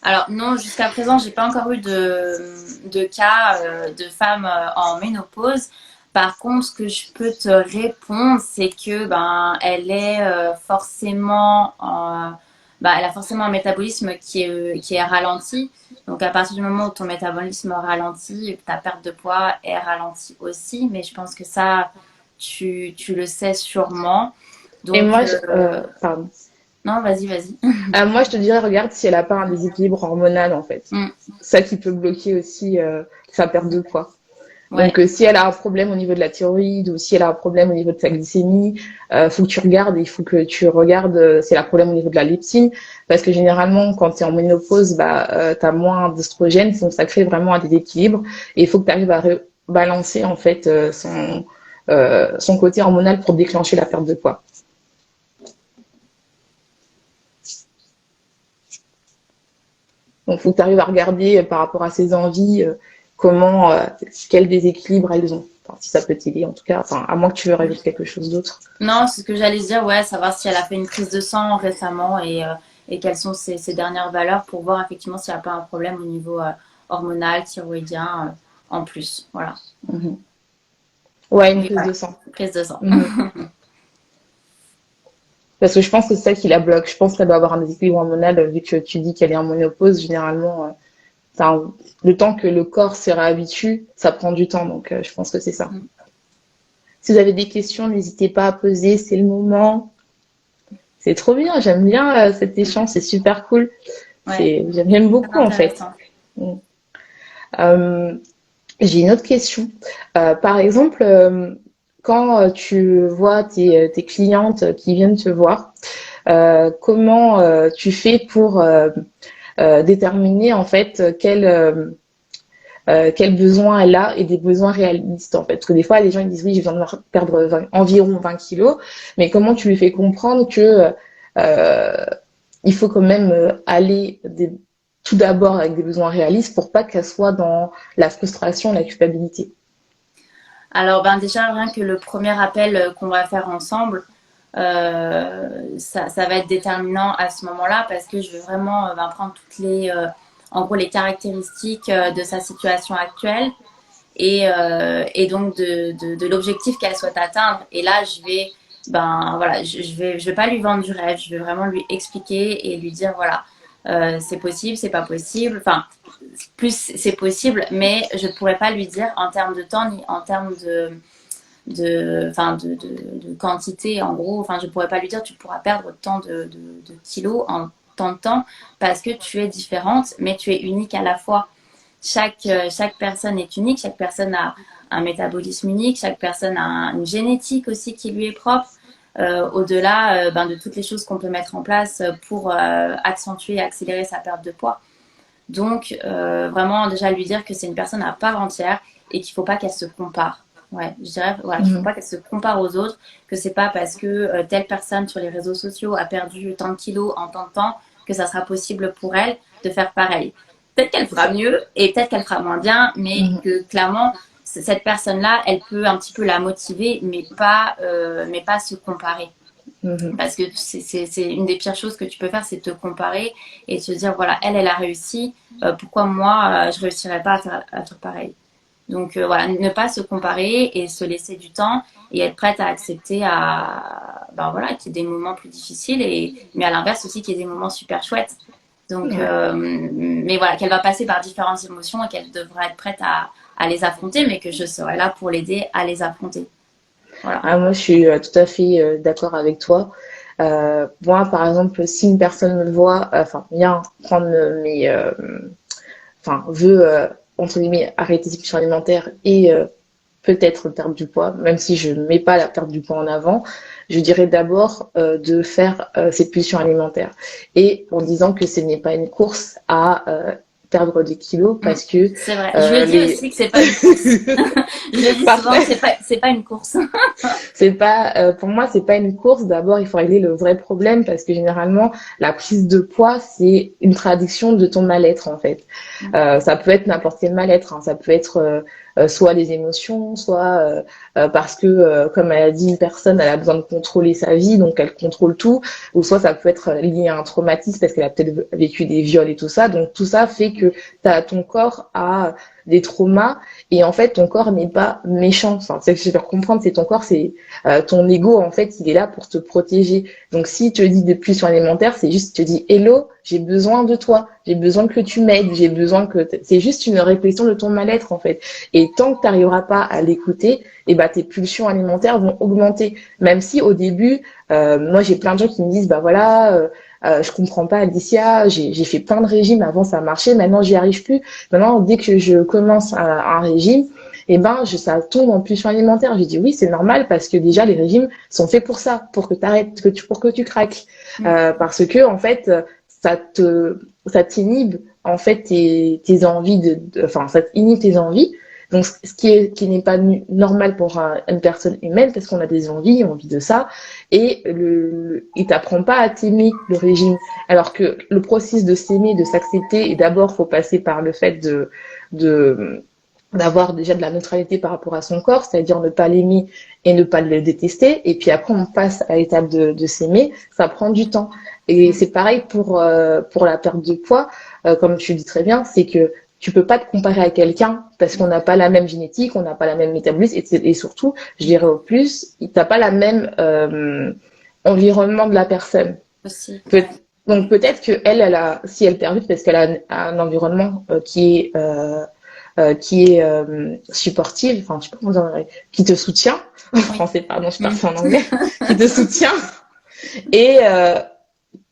Alors non, jusqu'à présent, j'ai pas encore eu de cas de femmes en ménopause. Par contre, ce que je peux te répondre, c'est que ben elle est forcément elle a forcément un métabolisme qui est ralenti. Donc à partir du moment où ton métabolisme ralentit, ta perte de poids est ralentie aussi. Mais je pense que ça, tu le sais sûrement. Et Donc moi, pardon. non, vas-y, vas-y. Moi, je te dirais, regarde si elle n'a pas un déséquilibre hormonal, en fait. Mm, Ça qui peut bloquer aussi sa perte de poids. ouais. Donc, si elle a un problème au niveau de la thyroïde ou si elle a un problème au niveau de sa glycémie, faut que tu regardes. Il faut que tu regardes si elle a un problème au niveau de la leptine, parce que généralement, quand tu es en ménopause, tu as moins d'oestrogène, donc ça crée vraiment un déséquilibre. Et il faut que tu arrives à balancer en fait son côté hormonal pour déclencher la perte de poids. Donc, faut que tu arrives à regarder par rapport à ses envies, quel déséquilibre elles ont. Enfin, si ça peut t'aider, en tout cas, enfin, à moins que tu veux rajouter quelque chose d'autre. Non, c'est ce que j'allais dire, ouais, savoir si elle a fait une prise de sang récemment et quelles sont ses dernières valeurs pour voir effectivement s'il n'y a pas un problème au niveau hormonal, thyroïdien en plus. Voilà. Mhm. Ouais, une Oui, prise voilà. de sang. Prise de sang. Mhm. Parce que je pense que c'est ça qui la bloque. Je pense qu'elle doit avoir un déséquilibre hormonal, vu que tu dis qu'elle est en ménopause, généralement, le temps que le corps se réhabitue, ça prend du temps. Donc, je pense que c'est ça. Si vous avez des questions, n'hésitez pas à poser, c'est le moment. C'est trop bien, j'aime bien cet échange, c'est super cool. Ouais, J'aime très beaucoup en fait. intéressant. Mm. Euh, j'ai une autre question. Par exemple, quand tu vois tes clientes qui viennent te voir, comment tu fais pour déterminer en fait quel besoin elle a et des besoins réalistes en fait. Parce que des fois, les gens ils disent oui, j'ai besoin de perdre environ 20 kilos, mais comment tu lui fais comprendre que euh, il faut quand même tout d'abord avec des besoins réalistes pour pas qu'elle soit dans la frustration, la culpabilité. Alors, ben déjà, rien que le premier appel qu'on va faire ensemble, ça va être déterminant à ce moment-là parce que je veux vraiment prendre en gros, les caractéristiques de sa situation actuelle et donc de l'objectif qu'elle souhaite atteindre. Et là, voilà, je vais pas lui vendre du rêve, je vais vraiment lui expliquer et lui dire voilà, c'est possible, c'est pas possible. Enfin, plus c'est possible, mais je ne pourrais pas lui dire en termes de temps ni en termes de quantité en gros. Enfin, je pourrais pas lui dire tu pourras perdre tant de kilos en tant de temps parce que tu es différente, mais tu es unique à la fois. Chaque personne est unique, chaque personne a un métabolisme unique, chaque personne a une génétique aussi qui lui est propre. Au-delà de toutes les choses qu'on peut mettre en place pour accentuer et accélérer sa perte de poids. Donc, vraiment, déjà lui dire que c'est une personne à part entière et qu'il ne faut pas qu'elle se compare. Ouais, je dirais voilà, qu'il ne faut pas qu'elle se compare aux autres, que c'est pas parce que telle personne sur les réseaux sociaux a perdu tant de kilos en tant de temps que ça sera possible pour elle de faire pareil. Peut-être qu'elle fera mieux et peut-être qu'elle fera moins bien, mais que clairement, cette personne-là, elle peut un petit peu la motiver, mais pas se comparer. Parce que c'est une des pires choses que tu peux faire, c'est te comparer et te dire, voilà, elle a réussi, pourquoi moi, je réussirais pas à faire pareil. Donc voilà, ne pas se comparer et se laisser du temps et être prête à accepter voilà, qu'il y ait des moments plus difficiles, mais à l'inverse aussi qu'il y ait des moments super chouettes. Donc, mais voilà, qu'elle va passer par différentes émotions et qu'elle devra être prête à les affronter, mais que je serai là pour l'aider à les affronter. Voilà. Ah, moi, je suis tout à fait d'accord avec toi. Moi, par exemple, si une personne me voit, vient prendre veut entre guillemets arrêter ses pulsions alimentaires et peut-être perdre du poids, même si je ne mets pas la perte du poids en avant, je dirais d'abord de faire ses pulsions alimentaires et en disant que ce n'est pas une course à perdre des kilos parce que c'est vrai. Je le dis aussi que c'est pas une course. Je le dis souvent que c'est pas une course. C'est pas pour moi c'est pas une course. D'abord il faut régler le vrai problème parce que généralement la prise de poids c'est une traduction de ton mal-être en fait. Ça peut être n'importe quel mal-être, hein. Ça peut être soit les émotions, soit parce que comme elle a dit une personne elle a besoin de contrôler sa vie donc elle contrôle tout, ou soit ça peut être lié à un traumatisme parce qu'elle a peut-être vécu des viols et tout ça. Donc tout ça fait que ton corps a des traumas et en fait ton corps n'est pas méchant. Enfin, c'est que je vais faire comprendre, c'est ton corps, c'est ton ego en fait, il est là pour te protéger. Donc si tu te dis de pulsions alimentaires, c'est juste tu te dis hello, j'ai besoin de toi, j'ai besoin que tu m'aides, j'ai besoin que c'est juste une réflexion de ton mal-être en fait. Et tant que tu n'arriveras pas à l'écouter, et tes pulsions alimentaires vont augmenter. Même si au début, moi j'ai plein de gens qui me disent je comprends pas Alicia, j'ai fait plein de régimes, avant ça marchait, maintenant j'y arrive plus. Maintenant dès que je commence un régime, ça tombe en pulsion alimentaire. J'ai dit oui, c'est normal parce que déjà les régimes sont faits pour ça, pour que t'arrêtes, pour que tu craques, parce que en fait ça t'inhibe en fait tes envies ça inhibe tes envies. Donc, qui n'est pas normal pour une personne humaine, parce qu'on a des envies, on vit de ça, et il t'apprend pas à t'aimer, le régime. Alors que le processus de s'aimer, de s'accepter, et d'abord, faut passer par le fait de d'avoir déjà de la neutralité par rapport à son corps, c'est-à-dire ne pas l'aimer et ne pas le détester. Et puis après, on passe à l'étape de s'aimer. Ça prend du temps. Et c'est pareil pour la perte de poids. Comme tu dis très bien, c'est que tu peux pas te comparer à quelqu'un parce qu'on n'a pas la même génétique, on n'a pas la même métabolisme et surtout, je dirais au plus, t'as pas la même environnement de la personne. Aussi. Peut donc peut-être que si elle perd parce qu'elle a un environnement qui est supportive, enfin je sais pas comment dire, qui te soutient, en français pardon, je suis partie en anglais, qui te soutient et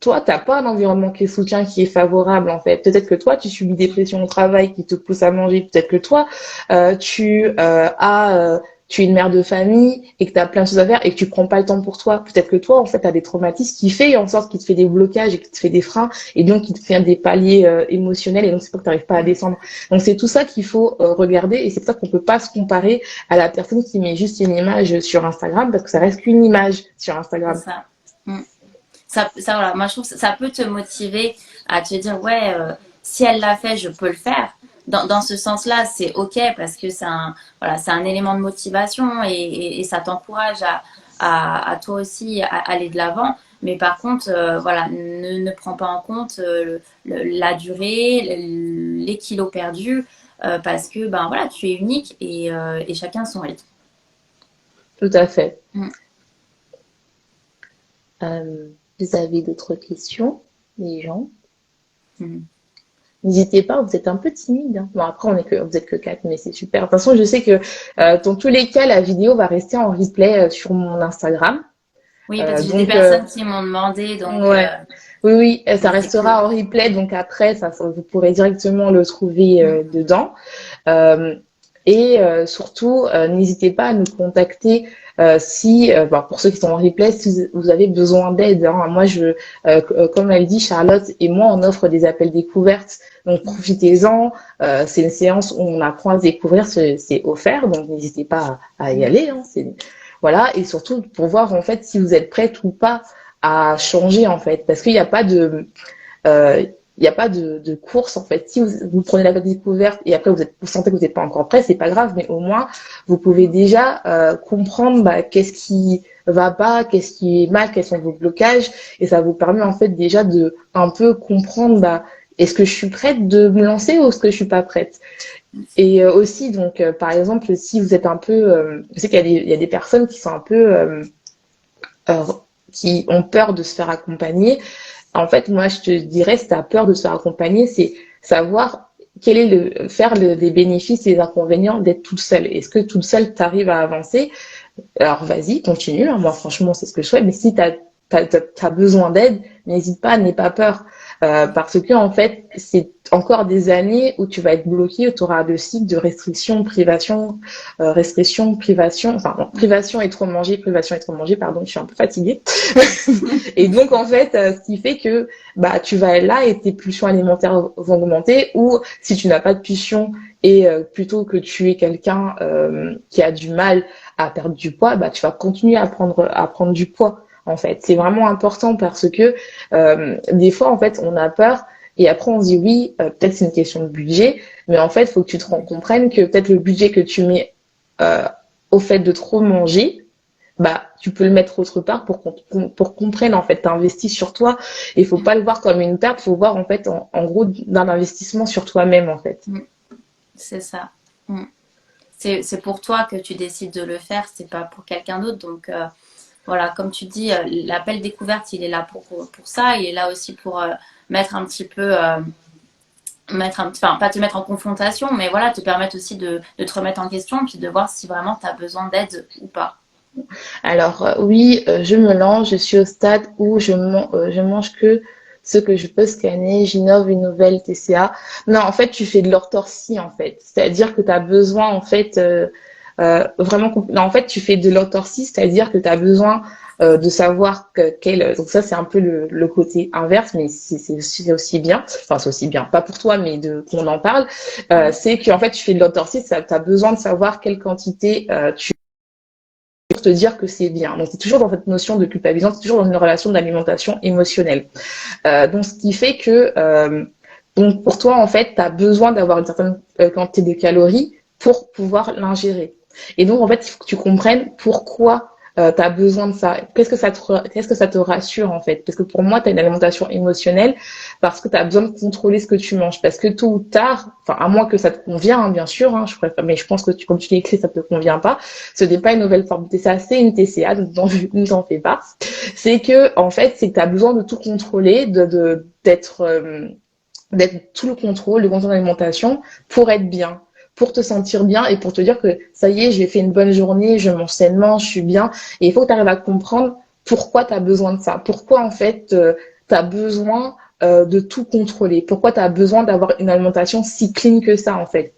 toi, t'as pas un environnement qui est soutien, qui est favorable en fait. Peut-être que toi, tu subis des pressions au travail qui te poussent à manger. Peut-être que toi, tu es une mère de famille et que tu as plein de choses à faire et que tu prends pas le temps pour toi. Peut-être que toi, en fait, tu as des traumatismes qui fait en sorte qu'il te fait des blocages et qui te fait des freins et donc qui te fait des paliers émotionnels et donc c'est pour que tu n'arrives pas à descendre. Donc c'est tout ça qu'il faut regarder et c'est pour ça qu'on peut pas se comparer à la personne qui met juste une image sur Instagram parce que ça reste qu'une image sur Instagram. C'est ça. Ça, voilà, moi je trouve que ça peut te motiver à te dire ouais, si elle l'a fait, je peux le faire. Dans ce sens-là, c'est ok parce que c'est un élément de motivation et ça t'encourage à toi aussi à aller de l'avant. Mais par contre, voilà, ne prends pas en compte la durée, les kilos perdus parce que ben voilà, tu es unique et chacun son rythme. Tout à fait. Vous avez d'autres questions, les gens? N'hésitez pas, vous êtes un peu timide. Hein. Bon, après, vous êtes que 4, mais c'est super. De toute façon, je sais que dans tous les cas, la vidéo va rester en replay sur mon Instagram. Oui, parce que j'ai des personnes qui m'ont demandé. Donc, ouais. Oui, ça restera en replay. Donc après, vous pourrez directement le trouver dedans. Et surtout, n'hésitez pas à nous contacter pour ceux qui sont en replay, si vous avez besoin d'aide. Hein. Moi, comme elle dit, Charlotte et moi, on offre des appels découvertes. Donc, profitez-en. C'est une séance où on apprend à se découvrir. C'est offert. Donc, n'hésitez pas à y aller. Hein. Voilà. Et surtout, pour voir, en fait, si vous êtes prête ou pas à changer, en fait. Parce qu'il n'y a pas de course en fait. Si vous prenez la découverte et après vous sentez que vous n'êtes pas encore prêt, c'est pas grave, mais au moins vous pouvez déjà comprendre qu'est-ce qui va pas, qu'est-ce qui est mal, quels sont vos blocages et ça vous permet en fait déjà de un peu comprendre est-ce que je suis prête de me lancer ou est-ce que je suis pas prête. Et aussi donc par exemple si vous êtes un peu, je sais qu'il y a des personnes qui sont un peu qui ont peur de se faire accompagner. En fait, moi, je te dirais, si tu as peur de se faire accompagner, c'est savoir quel est faire les bénéfices et les inconvénients d'être toute seule. Est-ce que toute seule, tu arrives à avancer? Alors, vas-y, continue. Hein. Moi, franchement, c'est ce que je fais. Mais si tu as besoin d'aide, n'hésite pas, n'aie pas peur. Parce que, en fait, c'est encore des années où tu vas être bloqué, où tu auras de cycles de restriction, privation, restriction, privation, enfin, non, privation et trop manger, pardon, je suis un peu fatiguée. Et donc, en fait, ce qui fait que, tu vas là et tes pulsions alimentaires vont augmenter ou si tu n'as pas de pulsion et plutôt que tu es quelqu'un qui a du mal à perdre du poids, tu vas continuer à prendre du poids. En fait, c'est vraiment important parce que des fois, en fait, on a peur et après on se dit oui, peut-être c'est une question de budget, mais en fait, il faut que tu te comprennes que peut-être le budget que tu mets au fait de trop manger, tu peux le mettre autre part pour qu'on prenne en fait, t'investis sur toi et il faut pas le voir comme une perte, faut voir en fait en gros d'un investissement sur toi-même en fait. C'est ça. C'est pour toi que tu décides de le faire, c'est pas pour quelqu'un d'autre, donc. Voilà, comme tu dis, l'appel découverte, il est là pour ça. Il est là aussi pour mettre un petit peu, enfin, pas te mettre en confrontation, mais voilà, te permettre aussi de te remettre en question, puis de voir si vraiment tu as besoin d'aide ou pas. Alors oui, je me lance, je suis au stade où je mange que ce que je peux scanner, j'innove une nouvelle TCA. Non, en fait, tu fais de l'orthorexie, en fait. C'est-à-dire que tu as besoin, en fait, vraiment... Non, en fait, tu fais de l'orthorexie, c'est-à-dire que tu as besoin de savoir donc ça c'est un peu le côté inverse, mais c'est aussi bien, enfin c'est aussi bien, pas pour toi, mais qu'on en parle, c'est qu'en fait tu fais de l'autorcite, tu as besoin de savoir quelle quantité tu pour te dire que c'est bien. Donc c'est toujours dans cette notion de culpabilisation, c'est toujours dans une relation d'alimentation émotionnelle. Donc ce qui fait que donc pour toi en fait tu as besoin d'avoir une certaine quantité de calories pour pouvoir l'ingérer. Et donc en fait il faut que tu comprennes pourquoi tu as besoin de ça. Qu'est-ce que ça te rassure en fait? Parce que pour moi tu as une alimentation émotionnelle parce que tu as besoin de contrôler ce que tu manges. Parce que tôt ou tard, enfin à moins que ça te convient, hein, bien sûr, hein, je préfère, mais je pense que comme tu l'as écrit, ça te convient pas. Ce n'est pas une nouvelle forme de TCA, c'est une TCA, donc ne t'en fais pas. C'est que en fait c'est que tu as besoin de tout contrôler, d'être tout le contrôle de l'alimentation pour être bien, pour te sentir bien et pour te dire que ça y est, j'ai fait une bonne journée, je mange sainement, je suis bien. Et il faut que tu arrives à comprendre pourquoi tu as besoin de ça, pourquoi en fait tu as besoin de tout contrôler, pourquoi tu as besoin d'avoir une alimentation si clean que ça en fait.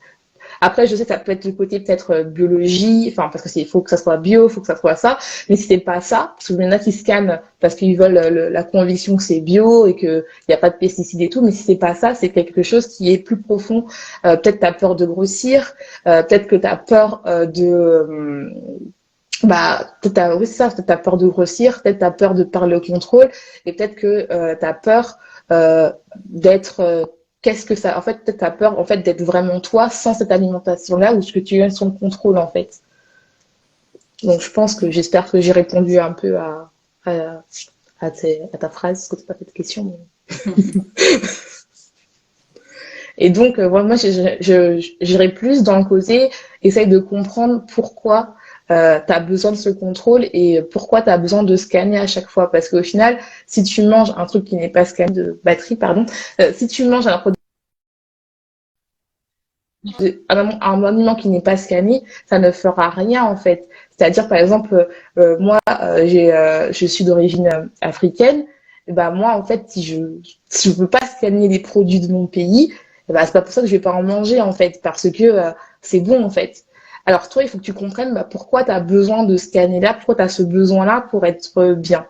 Après, je sais que ça peut être le côté peut-être biologie, enfin parce que il faut que ça soit bio, il faut que ça soit ça. Mais si c'est pas ça, parce qu'il y en a qui scannent parce qu'ils veulent la conviction que c'est bio et qu'il n'y a pas de pesticides et tout. Mais si c'est pas ça, c'est quelque chose qui est plus profond. Peut-être t'as peur de grossir, peut-être que t'as peur oui, c'est ça, peut-être t'as peur de grossir, peut-être t'as peur de perdre le contrôle, et peut-être que t'as peur d'être qu'est-ce que ça, en fait, peut-être t'as peur en fait d'être vraiment toi sans cette alimentation-là ou ce que tu as son contrôle en fait. Donc je pense que j'espère que j'ai répondu un peu à, à ta phrase, parce que c'est pas cette question. Mais... Et donc moi j'irais plus dans le côté, essaye de comprendre pourquoi tu as besoin de ce contrôle et pourquoi tu as besoin de scanner à chaque fois. Parce qu'au final, si tu manges un truc qui n'est pas scanné, de batterie, pardon, si tu manges un produit un aliment qui n'est pas scanné, ça ne fera rien en fait. C'est-à-dire par exemple, moi, je suis d'origine africaine. Et ben moi en fait, si je peux pas scanner les produits de mon pays, ben, c'est pas pour ça que je vais pas en manger en fait, parce que c'est bon en fait. Alors toi, il faut que tu comprennes pourquoi tu as besoin de scanner là, pourquoi tu as ce besoin-là pour être bien.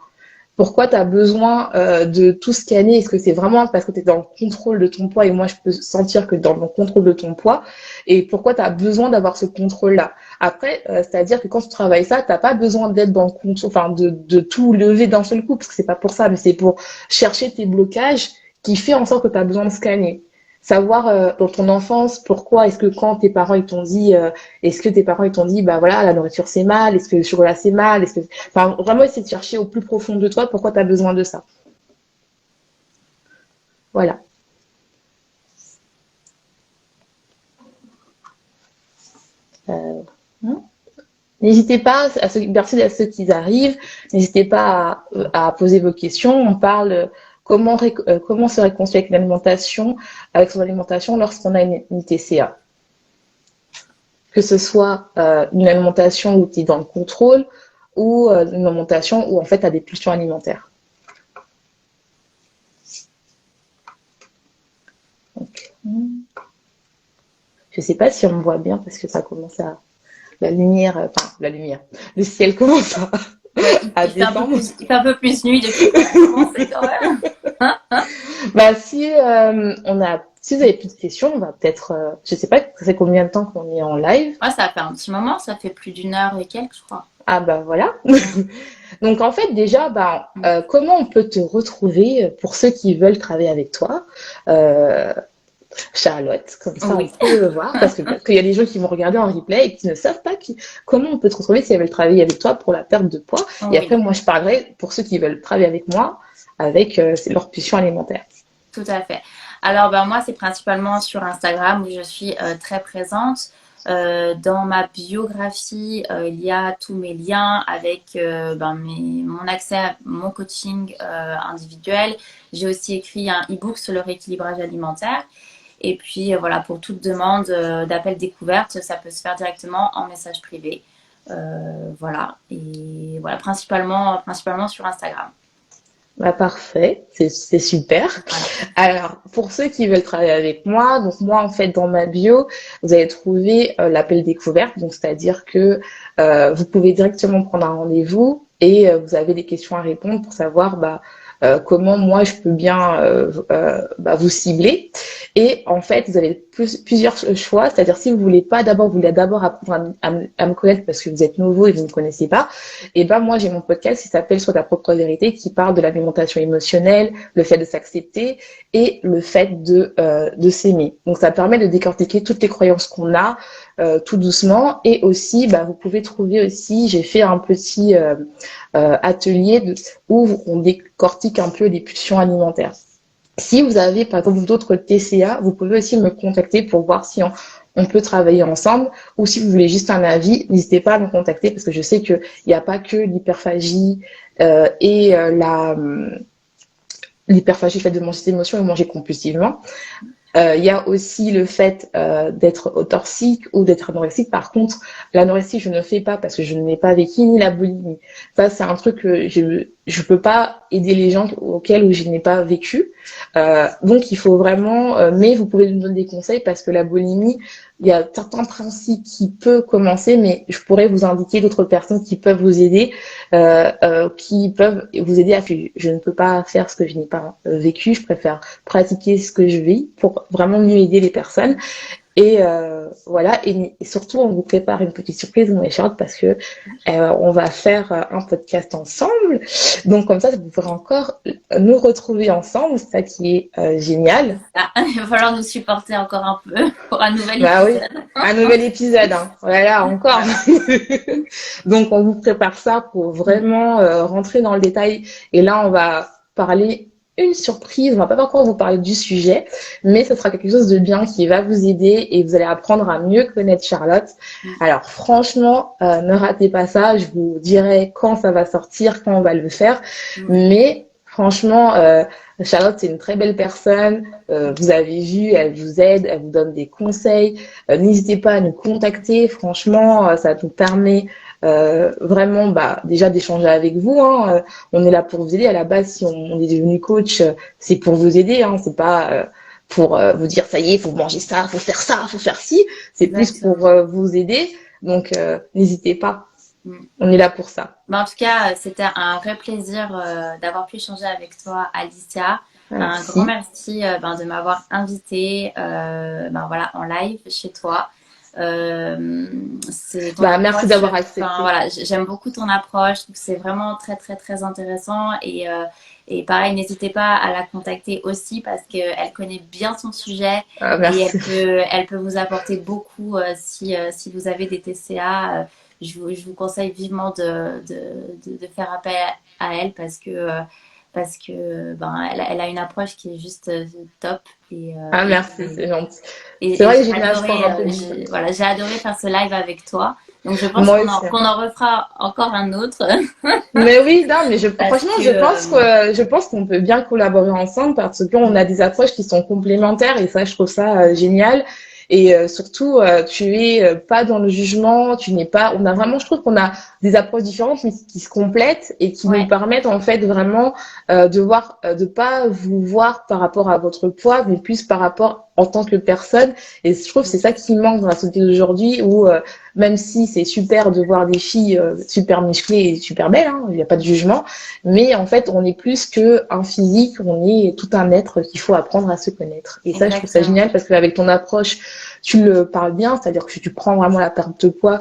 Pourquoi tu as besoin de tout scanner? Est-ce que c'est vraiment parce que tu es dans le contrôle de ton poids et moi je peux sentir que dans le contrôle de ton poids et pourquoi tu as besoin d'avoir ce contrôle-là? Après, c'est-à-dire que quand tu travailles ça, t'as pas besoin d'être dans le contrôle, enfin de tout lever d'un seul coup parce que c'est pas pour ça, mais c'est pour chercher tes blocages qui fait en sorte que tu as besoin de scanner. Savoir dans ton enfance pourquoi est-ce que quand tes parents ils t'ont dit est-ce que tes parents ils t'ont dit bah voilà la nourriture c'est mal, est-ce que le chocolat c'est mal, est-ce que enfin vraiment essayer de chercher au plus profond de toi pourquoi tu as besoin de ça. Voilà. Euh, N'hésitez pas merci à ceux qui arrivent, n'hésitez pas à poser vos questions, on parle comment se réconcilier avec l'alimentation, avec son alimentation lorsqu'on a une TCA. Que ce soit une alimentation où tu es dans le contrôle ou une alimentation où en fait tu as des pulsions alimentaires. Donc, je ne sais pas si on me voit bien parce que ça commence à... la lumière, le ciel commence à descendre. Il fait un peu plus nuit depuis qu'on a commencé quand même. Bah si si vous avez plus de questions, on va peut-être, je sais pas, ça fait combien de temps qu'on est en live? Ouais, ça fait un petit moment, ça fait plus d'une heure et quelques, je crois. Ah bah voilà. Donc en fait déjà, comment on peut te retrouver pour ceux qui veulent travailler avec toi, Charlotte, comme ça oui. On peut le voir, parce qu'il y a des gens qui vont regarder en replay et qui ne savent pas comment on peut te retrouver si elles veulent travailler avec toi pour la perte de poids. Oui. Et après moi je parlerai pour ceux qui veulent travailler avec moi avec leur pulsion alimentaire. Tout à fait. Alors moi c'est principalement sur Instagram où je suis très présente. Dans ma biographie, il y a tous mes liens avec mon accès à mon coaching individuel. J'ai aussi écrit un e-book sur le rééquilibrage alimentaire. Et puis voilà, pour toute demande d'appel découverte, ça peut se faire directement en message privé. Voilà, et voilà, principalement sur Instagram. Bah parfait, c'est super. Alors, pour ceux qui veulent travailler avec moi, donc moi en fait dans ma bio, vous allez trouver l'appel découverte, donc c'est-à-dire que vous pouvez directement prendre un rendez-vous et vous avez des questions à répondre pour savoir comment moi je peux bien vous cibler. Et en fait, vous avez plusieurs choix, c'est-à-dire si vous voulez d'abord apprendre à me connaître parce que vous êtes nouveau et vous ne me connaissez pas, et moi j'ai mon podcast qui s'appelle Sois ta propre vérité, qui parle de l'alimentation émotionnelle, le fait de s'accepter et le fait de s'aimer. Donc ça permet de décortiquer toutes les croyances qu'on a tout doucement, et aussi vous pouvez trouver aussi, j'ai fait un petit atelier où on décortique un peu les pulsions alimentaires. Si vous avez par exemple d'autres TCA, vous pouvez aussi me contacter pour voir si on peut travailler ensemble, ou si vous voulez juste un avis, n'hésitez pas à me contacter parce que je sais qu'il n'y a pas que l'hyperphagie et l'hyperphagie, le fait de manger des émotions et manger compulsivement. Il y a aussi le fait d'être autorxique ou d'être anorexique. Par contre, l'anorexie, je ne fais pas parce que je n'ai pas vécu, ni la boulimie. Ça, c'est un truc que je peux pas aider les gens auxquels je n'ai pas vécu. Donc, il faut vraiment... mais vous pouvez nous donner des conseils parce que la boulimie, il y a certains principes qui peuvent commencer, mais je pourrais vous indiquer d'autres personnes qui peuvent vous aider, qui peuvent vous aider à... Je ne peux pas faire ce que je n'ai pas vécu. Je préfère pratiquer ce que je vis pour vraiment mieux aider les personnes. Et voilà, et surtout on vous prépare une petite surprise, mon Charlotte, parce que on va faire un podcast ensemble. Donc comme ça, vous pourrez encore nous retrouver ensemble, c'est ça qui est génial. Il va falloir nous supporter encore un peu pour un nouvel épisode. Oui, un nouvel épisode, hein. Voilà, encore. Donc on vous prépare ça pour vraiment rentrer dans le détail. Et là, on va parler une surprise, on va pas encore vous parler du sujet, mais ce sera quelque chose de bien qui va vous aider et vous allez apprendre à mieux connaître Charlotte. Alors franchement, ne ratez pas ça, je vous dirai quand ça va sortir, quand on va le faire, mais franchement, Charlotte, c'est une très belle personne, vous avez vu, elle vous aide, elle vous donne des conseils, n'hésitez pas à nous contacter, franchement, ça nous permet vraiment déjà d'échanger avec vous, hein. On est là pour vous aider. À la base, si on est devenu coach, c'est pour vous aider, hein. C'est pas pour vous dire ça y est, faut manger ça, faut faire ça, faut faire ci. C'est plus pour vous aider. Donc n'hésitez pas. On est là pour ça. En tout cas, c'était un vrai plaisir d'avoir pu échanger avec toi, Alicia. Merci. Un grand merci de m'avoir invitée voilà, en live chez toi. Merci d'avoir accepté. Voilà, j'aime beaucoup ton approche, je trouve que c'est vraiment très très très intéressant, et pareil, n'hésitez pas à la contacter aussi parce qu'elle connaît bien son sujet, et elle peut vous apporter beaucoup si vous avez des TCA. Je vous conseille vivement de faire appel à elle parce que elle a une approche qui est juste top. Merci, c'est gentil. C'est vrai que j'ai adoré faire ce live avec toi. Donc je pense qu'on en refera encore un autre. Mais oui, non, mais franchement, je pense qu'on peut bien collaborer ensemble parce qu'on a des approches qui sont complémentaires, et ça, je trouve ça génial. Et surtout, tu es pas dans le jugement, on a vraiment, je trouve qu'on a des approches différentes mais qui se complètent et qui nous permettent en fait vraiment de pas vous voir par rapport à votre poids, mais plus par rapport en tant que personne. Et je trouve que c'est ça qui manque dans la société d'aujourd'hui où même si c'est super de voir des filles super musclées et super belles, hein, il n'y a pas de jugement, mais en fait on est plus qu'un physique, on est tout un être qu'il faut apprendre à se connaître. Et ça, je trouve ça génial parce qu'avec ton approche, tu le parles bien, c'est-à-dire que tu prends vraiment la perte de poids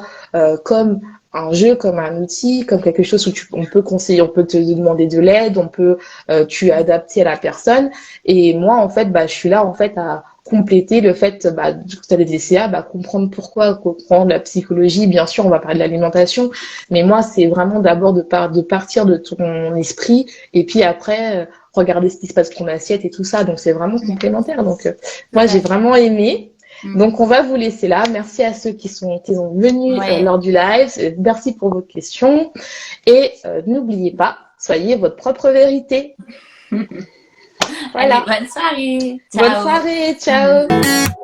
comme un jeu, comme un outil, comme quelque chose où on peut conseiller, on peut te demander de l'aide, on peut tu adapter à la personne. Et moi, en fait, je suis là en fait à compléter le fait que tu as des DCA, comprendre pourquoi, comprendre la psychologie. Bien sûr, on va parler de l'alimentation, mais moi, c'est vraiment d'abord de partir de ton esprit et puis après regarder ce qui se passe dans ton assiette et tout ça. Donc, c'est vraiment complémentaire. Donc, moi, j'ai vraiment aimé. Donc, on va vous laisser là. Merci à ceux qui sont venus lors du live. Merci pour vos questions. Et n'oubliez pas, soyez votre propre vérité. Voilà. Allez, bonne soirée. Ciao. Bonne soirée. Ciao.